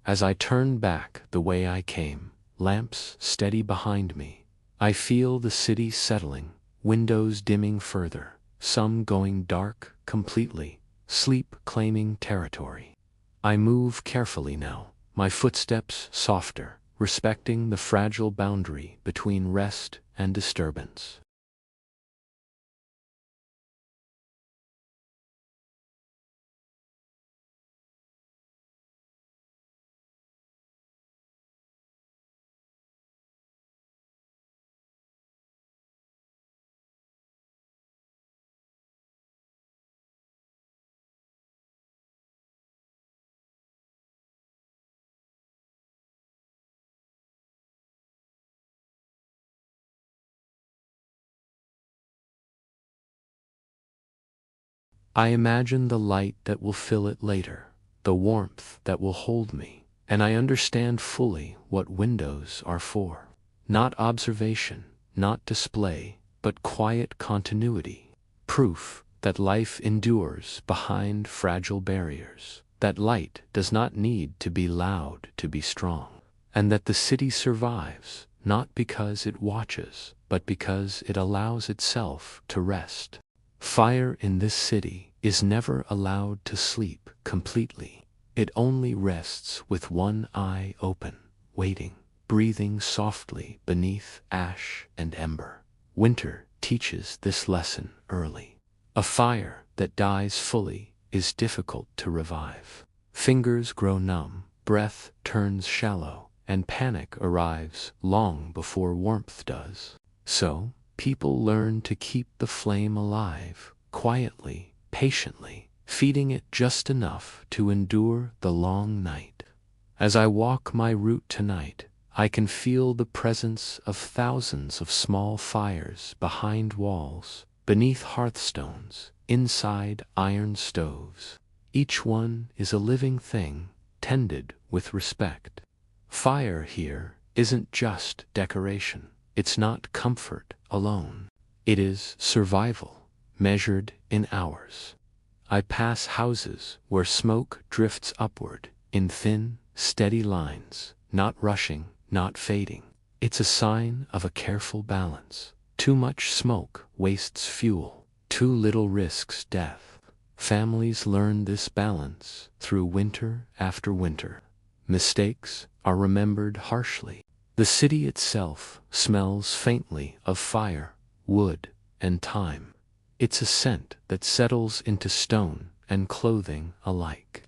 As I turn back the way I came, lamps steady behind me, I feel the city settling, windows dimming further, some going dark completely, sleep claiming territory. I move carefully now, my footsteps softer, respecting the fragile boundary between rest and disturbance. I imagine the light that will fill it later, the warmth that will hold me, and I understand fully what windows are for. Not observation, not display, but quiet continuity. Proof that life endures behind fragile barriers. that light does not need to be loud to be strong, and that the city survives not because it watches, but because it allows itself to rest. Fire in this city is never allowed to sleep completely. It only rests with one eye open, waiting, breathing softly beneath ash and ember. Winter teaches this lesson early. A fire that dies fully is difficult to revive. Fingers grow numb, breath turns shallow, and panic arrives long before warmth does. So, people learn to keep the flame alive, quietly, patiently, feeding it just enough to endure the long night. As I walk my route tonight, I can feel the presence of thousands of small fires behind walls, beneath hearthstones, inside iron stoves. Each one is a living thing, tended with respect. Fire here isn't just decoration. It's not comfort alone. It is survival, measured in hours. I pass houses where smoke drifts upward in thin, steady lines, not rushing, not fading. It's a sign of a careful balance. Too much smoke wastes fuel. Too little risks death. Families learn this balance through winter after winter. Mistakes are remembered harshly. The city itself smells faintly of fire, wood, and time. It's a scent that settles into stone and clothing alike.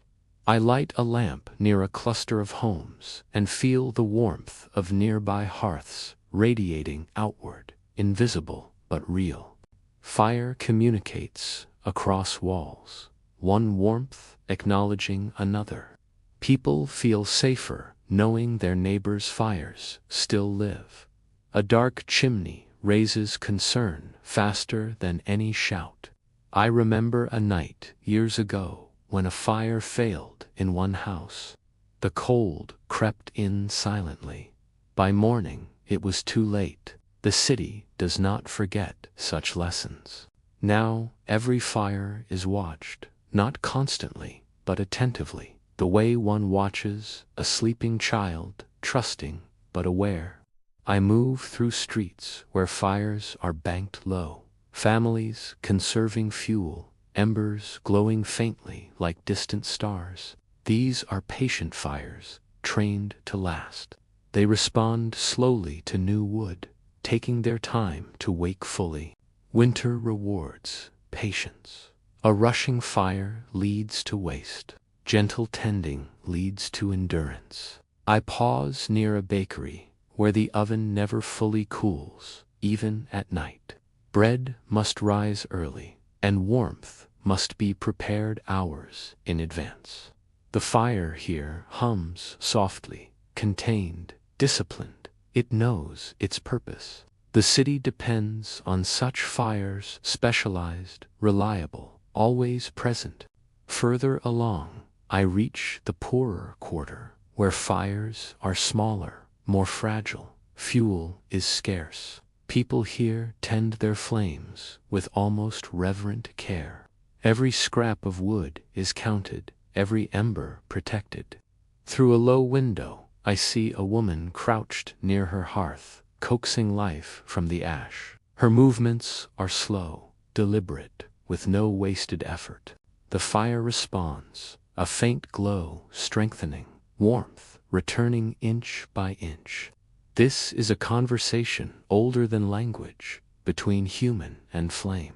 I light a lamp near a cluster of homes and feel the warmth of nearby hearths radiating outward, invisible but real. Fire communicates across walls, one warmth acknowledging another. People feel safer knowing their neighbors' fires still live. A dark chimney raises concern faster than any shout. I remember a night years ago when a fire failed in one house. The cold crept in silently. By morning, it was too late. The city does not forget such lessons. Now, every fire is watched, not constantly, but attentively, the way one watches a sleeping child, trusting but aware. I move through streets where fires are banked low, families conserving fuel, embers glowing faintly like distant stars. These are patient fires, trained to last. They respond slowly to new wood, taking their time to wake fully. Winter rewards patience. A rushing fire leads to waste. Gentle tending leads to endurance. I pause near a bakery where the oven never fully cools, even at night. Bread must rise early, and warmth must be prepared hours in advance. The fire here hums softly, contained, disciplined. It knows its purpose. The city depends on such fires, specialized, reliable, always present. Further along, I reach the poorer quarter, where fires are smaller, more fragile. Fuel is scarce. People here tend their flames with almost reverent care. Every scrap of wood is counted, every ember protected. Through a low window, I see a woman crouched near her hearth, coaxing life from the ash. Her movements are slow, deliberate, with no wasted effort. The fire responds, a faint glow strengthening, warmth returning inch by inch. This is a conversation older than language, between human and flame.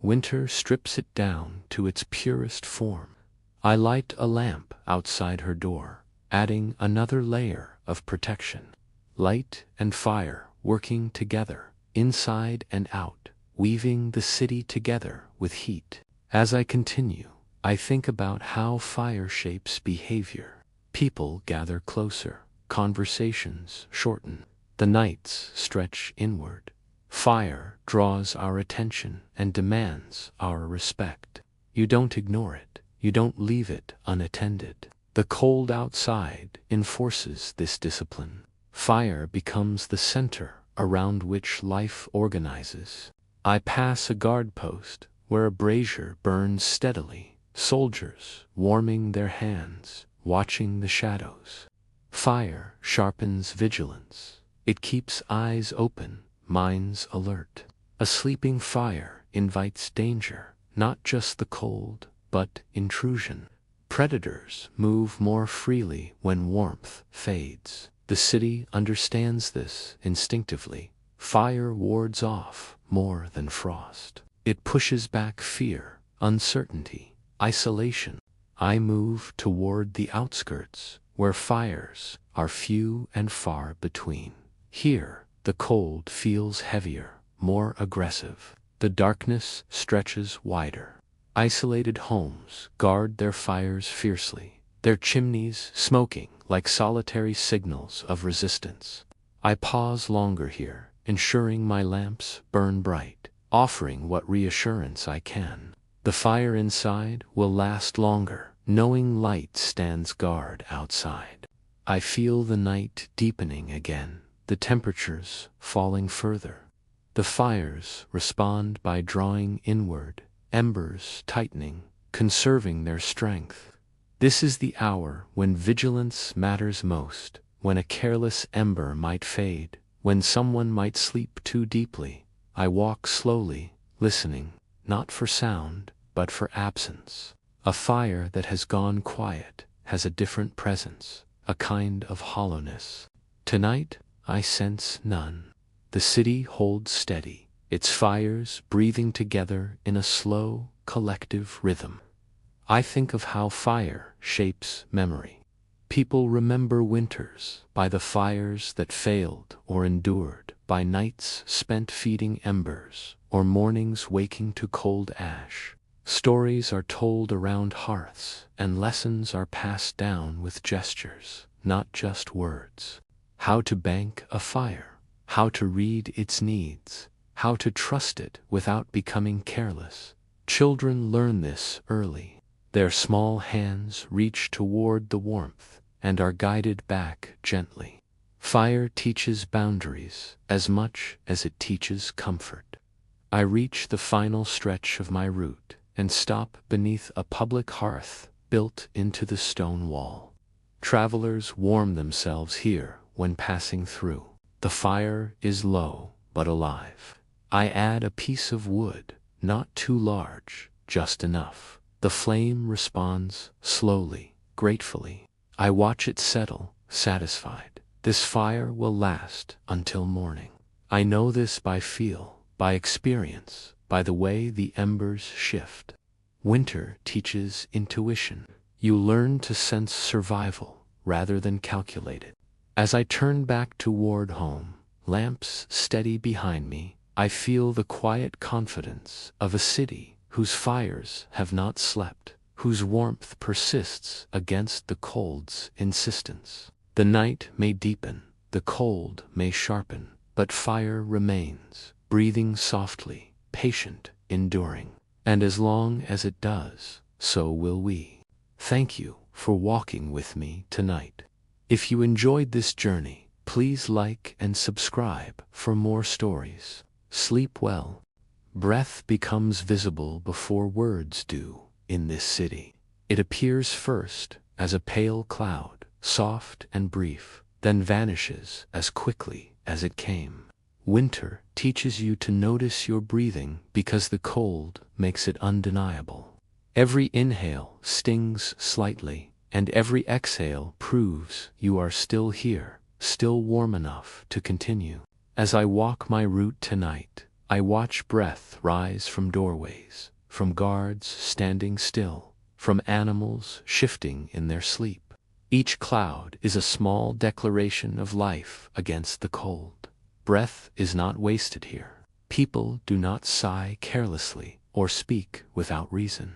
Winter strips it down to its purest form. I light a lamp outside her door, adding another layer of protection. Light and fire working together, inside and out, weaving the city together with heat. As I continue, I think about how fire shapes behavior. People gather closer, conversations shorten, the nights stretch inward. Fire draws our attention and demands our respect. You don't ignore it, you don't leave it unattended. The cold outside enforces this discipline. Fire becomes the center around which life organizes. I pass a guard post where a brazier burns steadily, Soldiers warming their hands, watching the shadows. Fire sharpens vigilance. It keeps eyes open, minds alert. A sleeping fire invites danger, not just the cold, but intrusion. Predators move more freely when warmth fades. The city understands this instinctively. Fire wards off more than frost. It pushes back fear, uncertainty, isolation. I move toward the outskirts, where fires are few and far between. Here, the cold feels heavier, more aggressive. The darkness stretches wider. Isolated homes guard their fires fiercely, their chimneys smoking like solitary signals of resistance. I pause longer here, ensuring my lamps burn bright, offering what reassurance I can. The fire inside will last longer, knowing light stands guard outside. I feel the night deepening again, the temperatures falling further. The fires respond by drawing inward, embers tightening, conserving their strength. This is the hour when vigilance matters most, when a careless ember might fade, when someone might sleep too deeply. I walk slowly, listening, not for sound, but for absence. A fire that has gone quiet has a different presence, a kind of hollowness. Tonight, I sense none. The city holds steady, its fires breathing together in a slow, collective rhythm. I think of how fire shapes memory. People remember winters by the fires that failed or endured, by nights spent feeding embers, or mornings waking to cold ash. Stories are told around hearths, and lessons are passed down with gestures, not just words. How to bank a fire, how to read its needs, how to trust it without becoming careless. Children learn this early. Their small hands reach toward the warmth and are guided back gently. Fire teaches boundaries as much as it teaches comfort. I reach the final stretch of my route and stop beneath a public hearth built into the stone wall. Travelers warm themselves here when passing through. The fire is low but alive. I add a piece of wood, not too large, just enough. The flame responds slowly, gratefully. I watch it settle, satisfied. This fire will last until morning. I know this by feel, by experience, by the way the embers shift. Winter teaches intuition. You learn to sense survival rather than calculate it. As I turn back toward home, lamps steady behind me, I feel the quiet confidence of a city whose fires have not slept, whose warmth persists against the cold's insistence. The night may deepen, the cold may sharpen, but fire remains, breathing softly, patient, enduring. And as long as it does, so will we. Thank you for walking with me tonight. If you enjoyed this journey, please like and subscribe for more stories. Sleep well. Breath becomes visible before words do in this city. It appears first as a pale cloud, soft and brief, then vanishes as quickly as it came. Winter teaches you to notice your breathing because the cold makes it undeniable. Every inhale stings slightly, and every exhale proves you are still here, still warm enough to continue. As I walk my route tonight, I watch breath rise from doorways, from guards standing still, from animals shifting in their sleep. Each cloud is a small declaration of life against the cold. Breath is not wasted here. People do not sigh carelessly or speak without reason.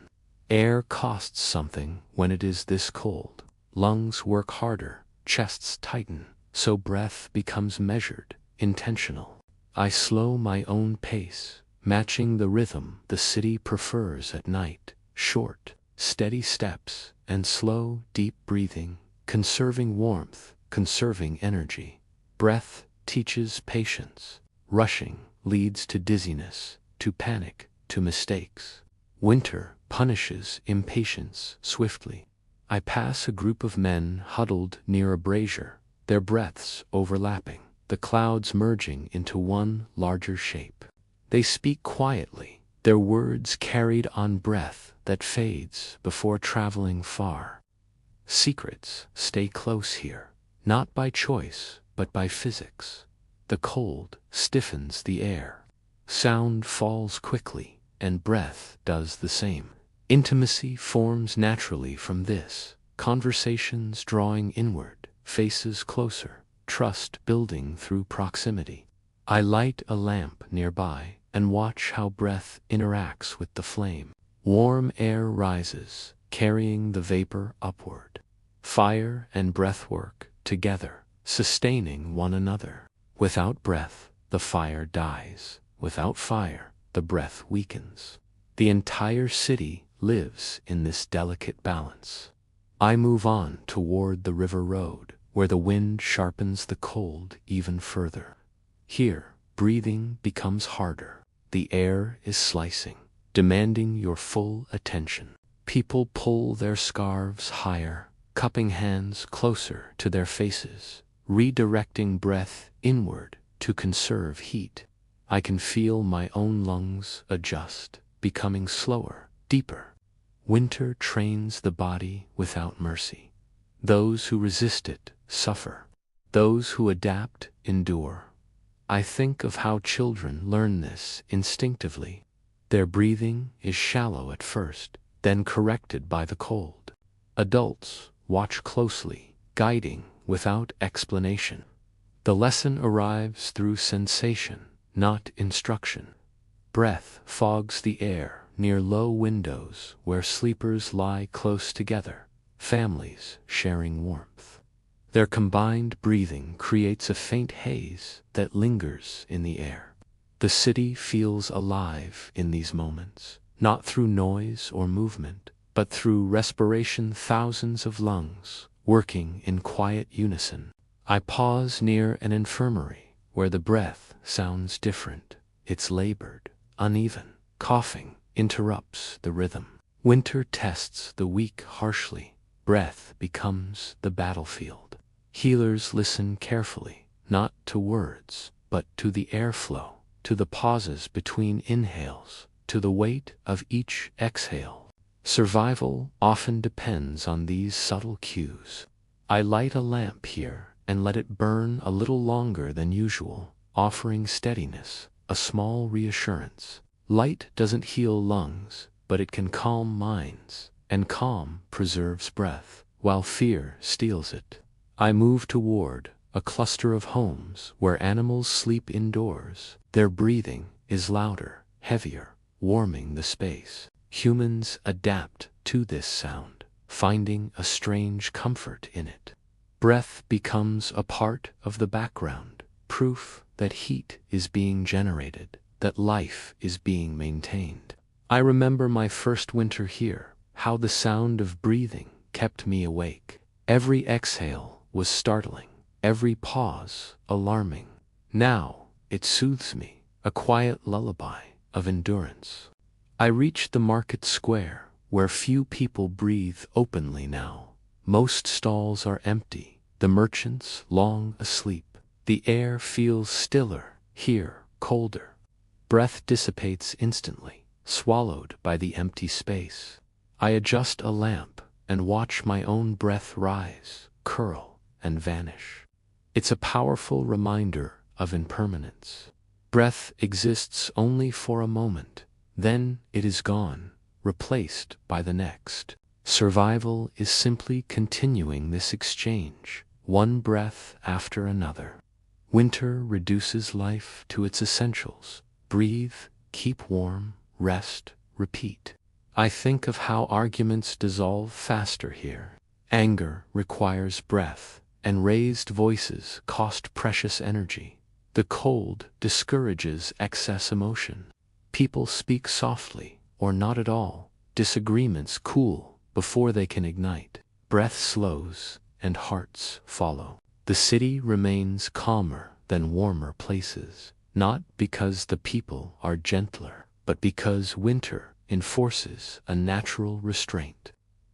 Air costs something when it is this cold. Lungs work harder, chests tighten, so breath becomes measured, intentional. I slow my own pace, matching the rhythm the city prefers at night. Short, steady steps, and slow, deep breathing, conserving warmth, conserving energy. Breath teaches patience. Rushing leads to dizziness, to panic, to mistakes. Winter punishes impatience swiftly. I pass a group of men huddled near a brazier, their breaths overlapping, the clouds merging into one larger shape. They speak quietly, their words carried on breath that fades before traveling far. Secrets stay close here, not by choice, but by physics. The cold stiffens the air. Sound falls quickly, and breath does the same. Intimacy forms naturally from this, conversations drawing inward, faces closer, trust building through proximity. I light a lamp nearby and watch how breath interacts with the flame. Warm air rises, carrying the vapor upward. Fire and breath work together, sustaining one another. Without breath, the fire dies. Without fire, the breath weakens. The entire city lives in this delicate balance. I move on toward the river road, where the wind sharpens the cold even further. Here, breathing becomes harder. The air is slicing, demanding your full attention. People pull their scarves higher, cupping hands closer to their faces, redirecting breath inward to conserve heat. I can feel my own lungs adjust, becoming slower, deeper. Winter trains the body without mercy. Those who resist it suffer. Those who adapt endure. I think of how children learn this instinctively. Their breathing is shallow at first, then corrected by the cold. Adults watch closely, guiding without explanation. The lesson arrives through sensation, not instruction. Breath fogs the air near low windows where sleepers lie close together, families sharing warmth. Their combined breathing creates a faint haze that lingers in the air. The city feels alive in these moments, not through noise or movement, but through respiration. Thousands of lungs working in quiet unison. I pause near an infirmary where the breath sounds different. It's labored, uneven. Coughing interrupts the rhythm. Winter tests the weak harshly. Breath becomes the battlefield. Healers listen carefully, not to words, but to the airflow, to the pauses between inhales, to the weight of each exhale. Survival often depends on these subtle cues. I light a lamp here and let it burn a little longer than usual, offering steadiness, a small reassurance. Light doesn't heal lungs, but it can calm minds, and calm preserves breath, while fear steals it. I move toward a cluster of homes where animals sleep indoors. Their breathing is louder, heavier, warming the space. Humans adapt to this sound, finding a strange comfort in it. Breath becomes a part of the background, proof that heat is being generated, that life is being maintained. I remember my first winter here, how the sound of breathing kept me awake. Every exhale was startling, every pause alarming. Now it soothes me, a quiet lullaby of endurance. I reach the market square, where few people breathe openly now. Most stalls are empty, the merchants long asleep. The air feels stiller, here colder. Breath dissipates instantly, swallowed by the empty space. I adjust a lamp and watch my own breath rise, curl, and vanish. It's a powerful reminder of impermanence. Breath exists only for a moment, then it is gone, replaced by the next. Survival is simply continuing this exchange, one breath after another. Winter reduces life to its essentials. Breathe, keep warm, rest, repeat. I think of how arguments dissolve faster here. Anger requires breath, and raised voices cost precious energy. The cold discourages excess emotion. People speak softly, or not at all. Disagreements cool before they can ignite. Breath slows, and hearts follow. The city remains calmer than warmer places, not because the people are gentler, but because winter enforces a natural restraint.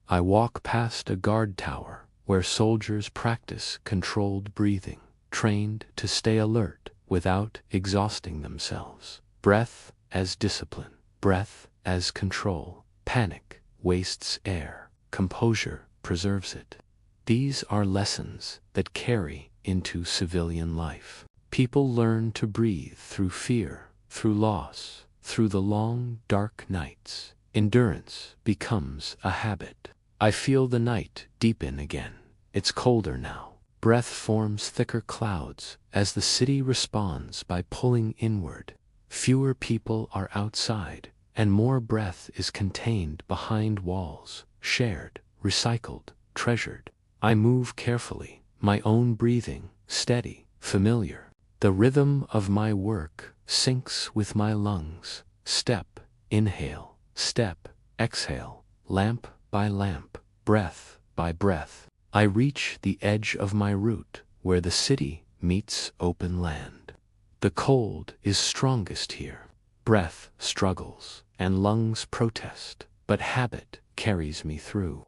I walk past a guard tower where soldiers practice controlled breathing, trained to stay alert without exhausting themselves. Breath as discipline, breath as control. Panic wastes air, composure preserves it. These are lessons that carry into civilian life. People learn to breathe through fear, through loss, through the long, dark nights. Endurance becomes a habit. I feel the night deepen again. It's colder now. Breath forms thicker clouds as the city responds by pulling inward. Fewer people are outside, and more breath is contained behind walls, shared, recycled, treasured. I move carefully, my own breathing, steady, familiar. The rhythm of my work syncs with my lungs. Step, inhale, step, exhale, lamp by lamp, breath by breath. I reach the edge of my route where the city meets open land. The cold is strongest here. Breath struggles and lungs protest, but habit carries me through.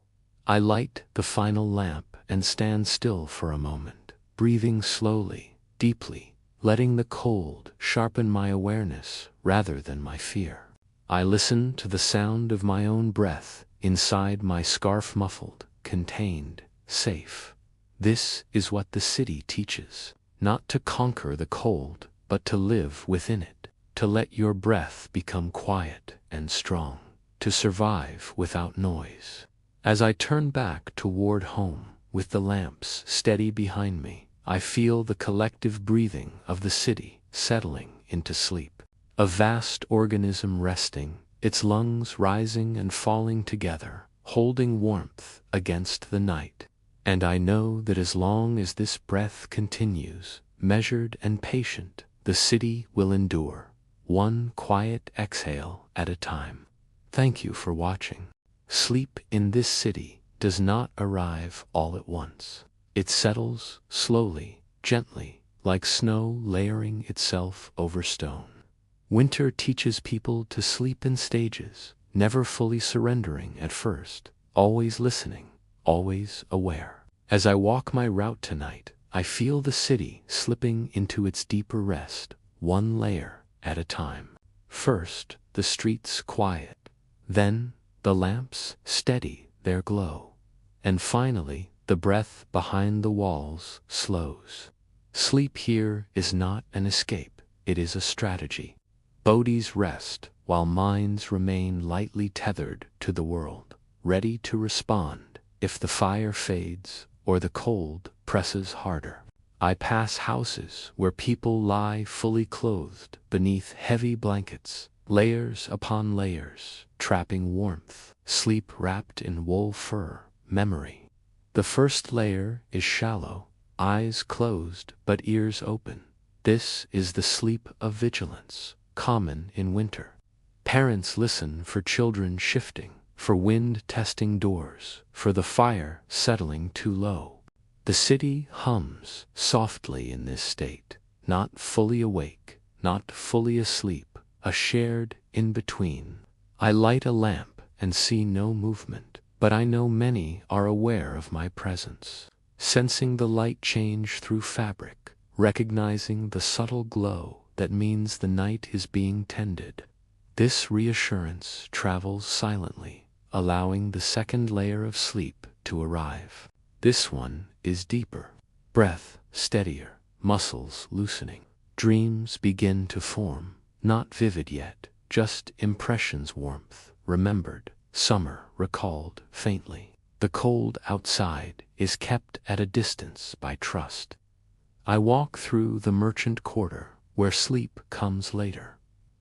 I light the final lamp and stand still for a moment, breathing slowly, deeply, letting the cold sharpen my awareness rather than my fear. I listen to the sound of my own breath inside my scarf, muffled, contained, safe. This is what the city teaches, not to conquer the cold, but to live within it, to let your breath become quiet and strong, to survive without noise. As I turn back toward home, with the lamps steady behind me, I feel the collective breathing of the city settling into sleep. A vast organism resting, its lungs rising and falling together, holding warmth against the night. And I know that as long as this breath continues, measured and patient, the city will endure, one quiet exhale at a time. Thank you for watching. Sleep in this city does not arrive all at once. It settles slowly, gently, like snow layering itself over stone. Winter teaches people to sleep in stages, never fully surrendering at first, always listening, always aware. As I walk my route tonight, I feel the city slipping into its deeper rest, one layer at a time. First, the streets quiet. Then, the lamps steady their glow. And finally, the breath behind the walls slows. Sleep here is not an escape, it is a strategy. Bodies rest while minds remain lightly tethered to the world, ready to respond if the fire fades or the cold presses harder. I pass houses where people lie fully clothed beneath heavy blankets, layers upon layers, trapping warmth, sleep wrapped in wool fur, memory. The first layer is shallow, eyes closed but ears open. This is the sleep of vigilance, common in winter. Parents listen for children shifting, for wind testing doors, for the fire settling too low. The city hums softly in this state, not fully awake, not fully asleep, a shared in-between. I light a lamp and see no movement, but I know many are aware of my presence, sensing the light change through fabric, recognizing the subtle glow that means the night is being tended. This reassurance travels silently, allowing the second layer of sleep to arrive. This one is deeper. Breath steadier, muscles loosening. Dreams begin to form, not vivid yet, just impressions, warmth, remembered, summer recalled faintly. The cold outside is kept at a distance by trust. I walk through the merchant quarter, where sleep comes later.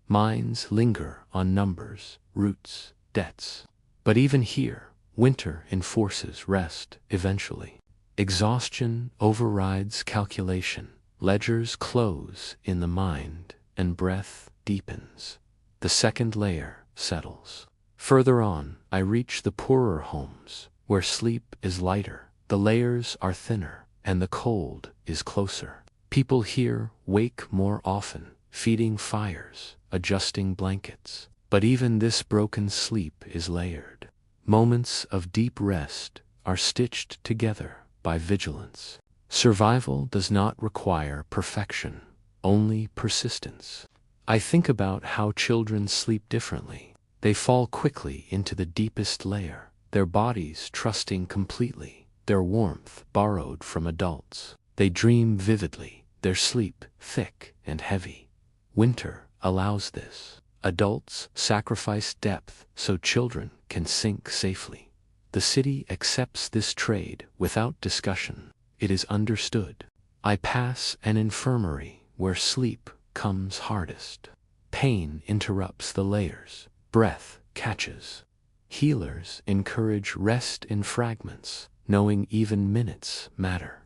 Minds linger on numbers, routes, debts. But even here, winter enforces rest eventually. Exhaustion overrides calculation. Ledgers close in the mind, and breath deepens. The second layer settles. Further on, I reach the poorer homes, where sleep is lighter, the layers are thinner, and the cold is closer. People here wake more often, feeding fires, adjusting blankets. But even this broken sleep is layered. Moments of deep rest are stitched together by vigilance. Survival does not require perfection, only persistence. I think about how children sleep differently. They fall quickly into the deepest layer, their bodies trusting completely, their warmth borrowed from adults. They dream vividly, their sleep thick and heavy. Winter allows this. Adults sacrifice depth so children can sink safely. The city accepts this trade without discussion. It is understood. I pass an infirmary where sleep comes hardest. Pain interrupts the layers. Breath catches. Healers encourage rest in fragments, knowing even minutes matter.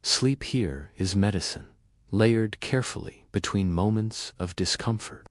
Sleep here is medicine, layered carefully between moments of discomfort.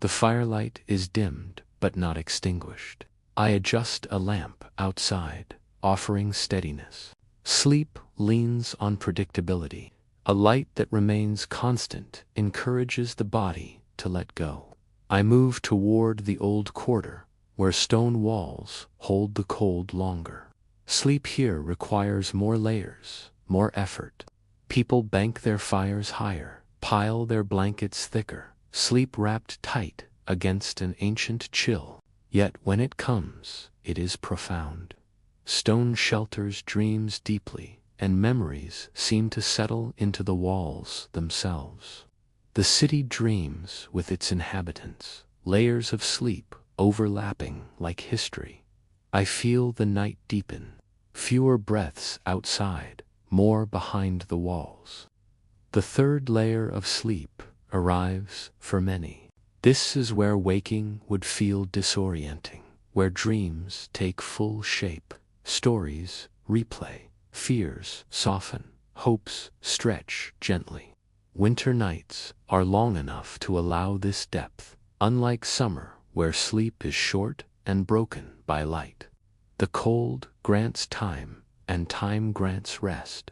The firelight is dimmed but not extinguished. I adjust a lamp outside, offering steadiness. Sleep leans on predictability. A light that remains constant encourages the body to let go. I move toward the old quarter, where stone walls hold the cold longer. Sleep here requires more layers, more effort. People bank their fires higher, pile their blankets thicker, sleep wrapped tight against an ancient chill. Yet when it comes, it is profound. Stone shelters dreams deeply, and memories seem to settle into the walls themselves. The city dreams with its inhabitants, layers of sleep overlapping like history. I feel the night deepen, fewer breaths outside, more behind the walls. The third layer of sleep arrives for many. This is where waking would feel disorienting, where dreams take full shape, stories replay, fears soften, hopes stretch gently. Winter nights are long enough to allow this depth, unlike summer where sleep is short and broken by light. The cold grants time, and time grants rest.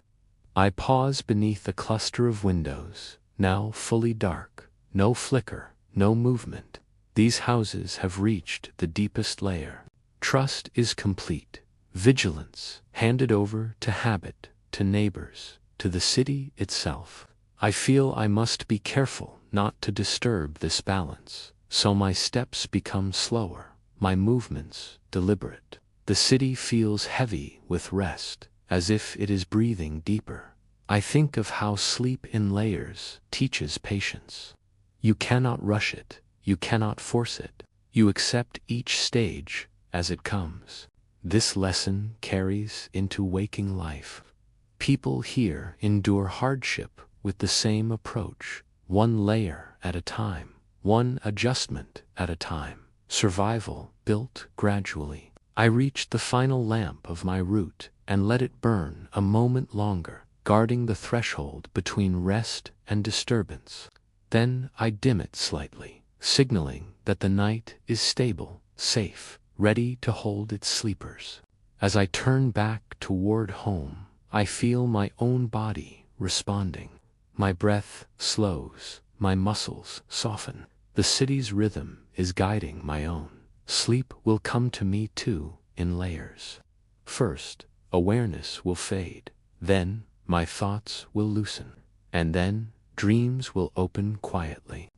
I pause beneath a cluster of windows, now fully dark, no flicker, no movement. These houses have reached the deepest layer. Trust is complete. Vigilance handed over to habit, to neighbors, to the city itself. I feel I must be careful not to disturb this balance, so my steps become slower, my movements deliberate. The city feels heavy with rest, as if it is breathing deeper. I think of how sleep in layers teaches patience. You cannot rush it, you cannot force it. You accept each stage as it comes. This lesson carries into waking life. People here endure hardship with the same approach, one layer at a time, one adjustment at a time. Survival built gradually. I reach the final lamp of my route and let it burn a moment longer, guarding the threshold between rest and disturbance. Then I dim it slightly, signaling that the night is stable, safe, ready to hold its sleepers. As I turn back toward home, I feel my own body responding. My breath slows, my muscles soften. The city's rhythm is guiding my own. Sleep will come to me too, in layers. First, awareness will fade. Then, my thoughts will loosen. And then, dreams will open quietly.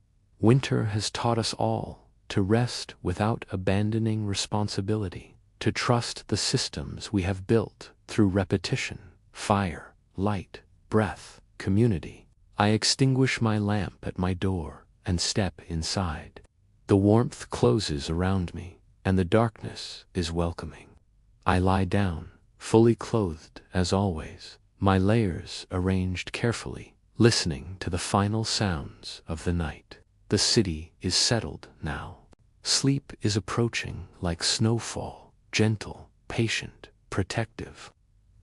Winter has taught us all to rest without abandoning responsibility, to trust the systems we have built through repetition, fire, light, breath, community. I extinguish my lamp at my door and step inside. The warmth closes around me, and the darkness is welcoming. I lie down, fully clothed as always, my layers arranged carefully, listening to the final sounds of the night. The city is settled now. Sleep is approaching like snowfall, gentle, patient, protective.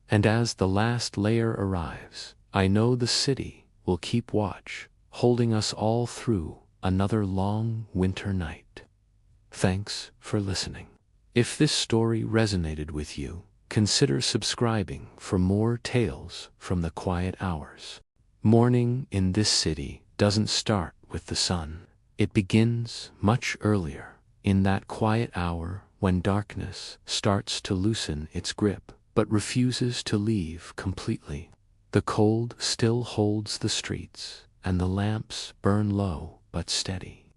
And as the last layer arrives, I know the city will keep watch, holding us all through another long winter night. Thanks for listening. If this story resonated with you, consider subscribing for more tales from the quiet hours. Morning in this city doesn't start with the sun. It begins much earlier, In that quiet hour when darkness starts to loosen its grip but refuses to leave completely, the cold still holds the streets and the lamps burn low but steady.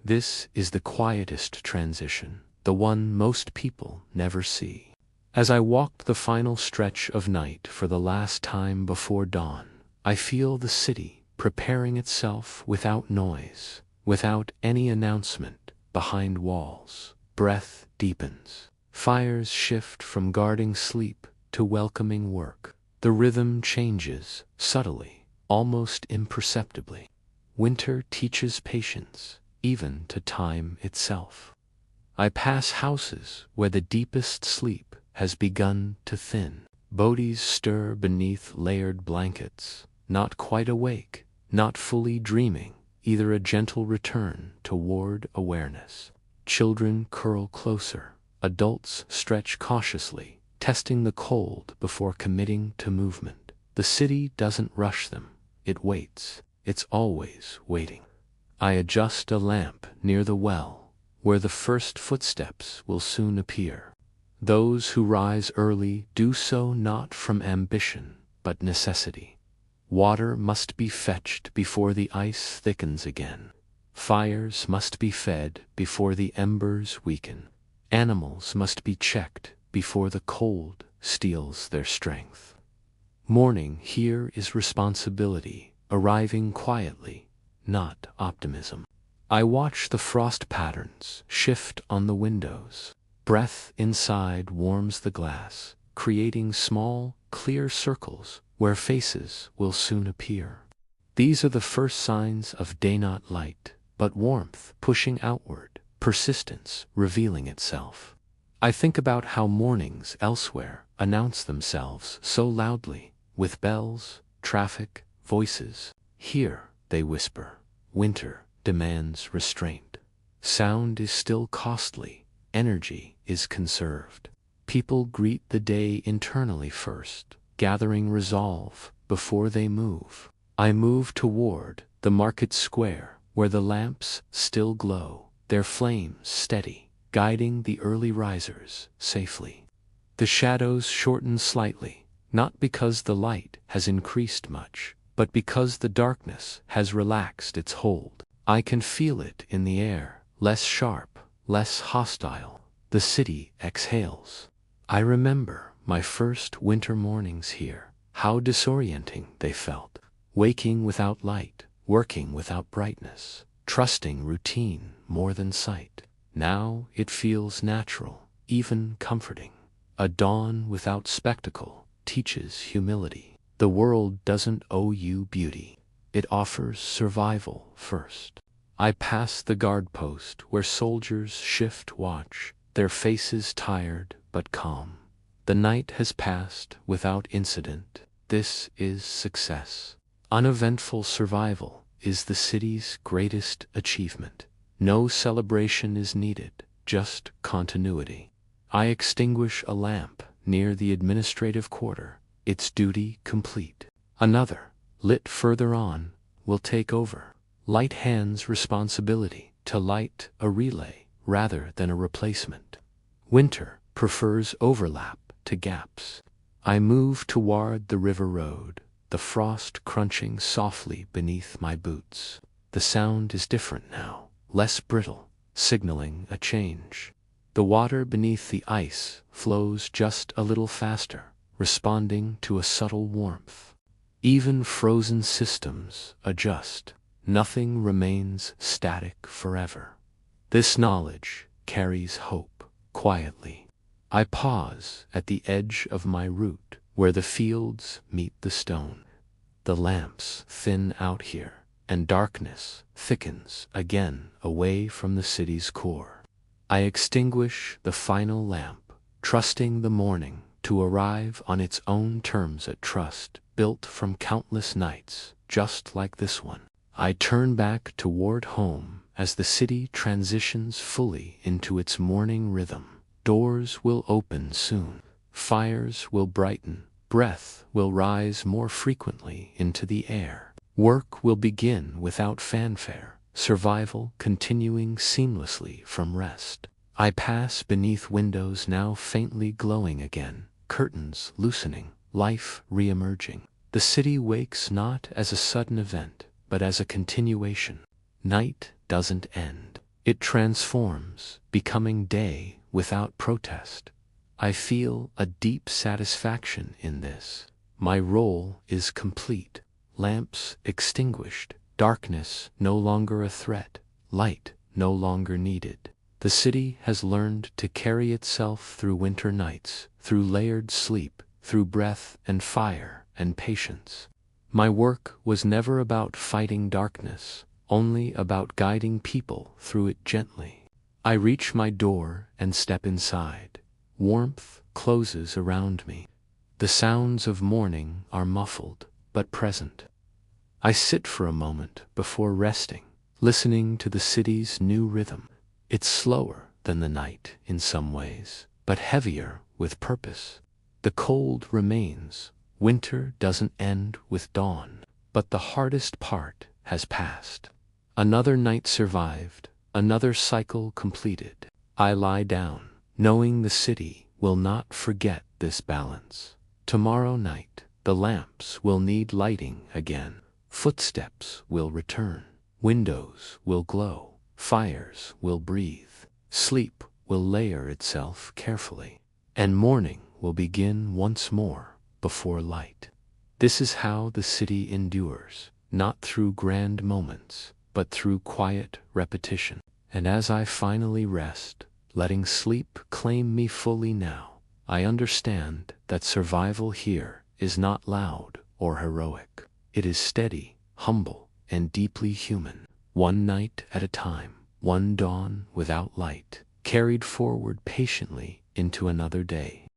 This is the quietest transition, the one most people never see. As I walked the final stretch of night for the last time before dawn, I feel the city preparing itself without noise, without any announcement behind walls. Breath deepens. Fires shift from guarding sleep to welcoming work. The rhythm changes, subtly, almost imperceptibly. Winter teaches patience, even to time itself. I pass houses where the deepest sleep has begun to thin. Bodies stir beneath layered blankets, not quite awake, not fully dreaming, either a gentle return toward awareness. Children curl closer, adults stretch cautiously, testing the cold before committing to movement. The city doesn't rush them, it waits. It's always waiting. I adjust a lamp near the well, where the first footsteps will soon appear. Those who rise early do so not from ambition, but necessity. Water must be fetched before the ice thickens again. Fires must be fed before the embers weaken. Animals must be checked before the cold steals their strength. Morning here is responsibility, arriving quietly, not optimism. I watch the frost patterns shift on the windows. Breath inside warms the glass, creating small, clear circles where faces will soon appear. These are the first signs of day, not light, but warmth pushing outward, persistence revealing itself. I think about how mornings elsewhere announce themselves so loudly, with bells, traffic, voices. Here, they whisper, winter demands restraint. Sound is still costly, energy is conserved. People greet the day internally first, gathering resolve before they move. I move toward the market square, where the lamps still glow, their flames steady, guiding the early risers safely. The shadows shorten slightly, not because the light has increased much, but because the darkness has relaxed its hold. I can feel it in the air, less sharp, less hostile. The city exhales. I remember my first winter mornings here, how disorienting they felt. Waking without light, working without brightness, trusting routine more than sight. Now it feels natural, even comforting. A dawn without spectacle teaches humility. The world doesn't owe you beauty. It offers survival first. I pass the guard post where soldiers shift watch, their faces tired but calm. The night has passed without incident. This is success. Uneventful survival is the city's greatest achievement. No celebration is needed, just continuity. I extinguish a lamp near the administrative quarter, its duty complete. Another, lit further on, will take over. Light hands responsibility to light a relay rather than a replacement. Winter prefers overlap to gaps. I move toward the river road, the frost crunching softly beneath my boots. The sound is different now, less brittle, signaling a change. The water beneath the ice flows just a little faster, responding to a subtle warmth. Even frozen systems adjust. Nothing remains static forever. This knowledge carries hope quietly. I pause at the edge of my route, where the fields meet the stone. The lamps thin out here, and darkness thickens again away from the city's core. I extinguish the final lamp, trusting the morning to arrive on its own terms, a trust built from countless nights, just like this one. I turn back toward home as the city transitions fully into its morning rhythm. Doors will open soon. Fires will brighten. Breath will rise more frequently into the air. Work will begin without fanfare, survival continuing seamlessly from rest. I pass beneath windows now faintly glowing again, curtains loosening, life re-emerging. The city wakes not as a sudden event, but as a continuation. Night doesn't end. It transforms, becoming day without protest. I feel a deep satisfaction in this. My role is complete. Lamps extinguished, darkness no longer a threat, light no longer needed. The city has learned to carry itself through winter nights, through layered sleep, through breath and fire and patience. My work was never about fighting darkness, only about guiding people through it gently. I reach my door and step inside. Warmth closes around me. The sounds of morning are muffled, but present. I sit for a moment before resting, listening to the city's new rhythm. It's slower than the night in some ways, but heavier with purpose. The cold remains. Winter doesn't end with dawn, but the hardest part has passed. Another night survived, another cycle completed. I lie down, knowing the city will not forget this balance. Tomorrow night, the lamps will need lighting again. Footsteps will return. Windows will glow. Fires will breathe. Sleep will layer itself carefully. And morning will begin once more before light. This is how the city endures, not through grand moments, but through quiet repetition. And as I finally rest, letting sleep claim me fully now, I understand that survival here is not loud or heroic. It is steady, humble, and deeply human. One night at a time, one dawn without light, carried forward patiently into another day.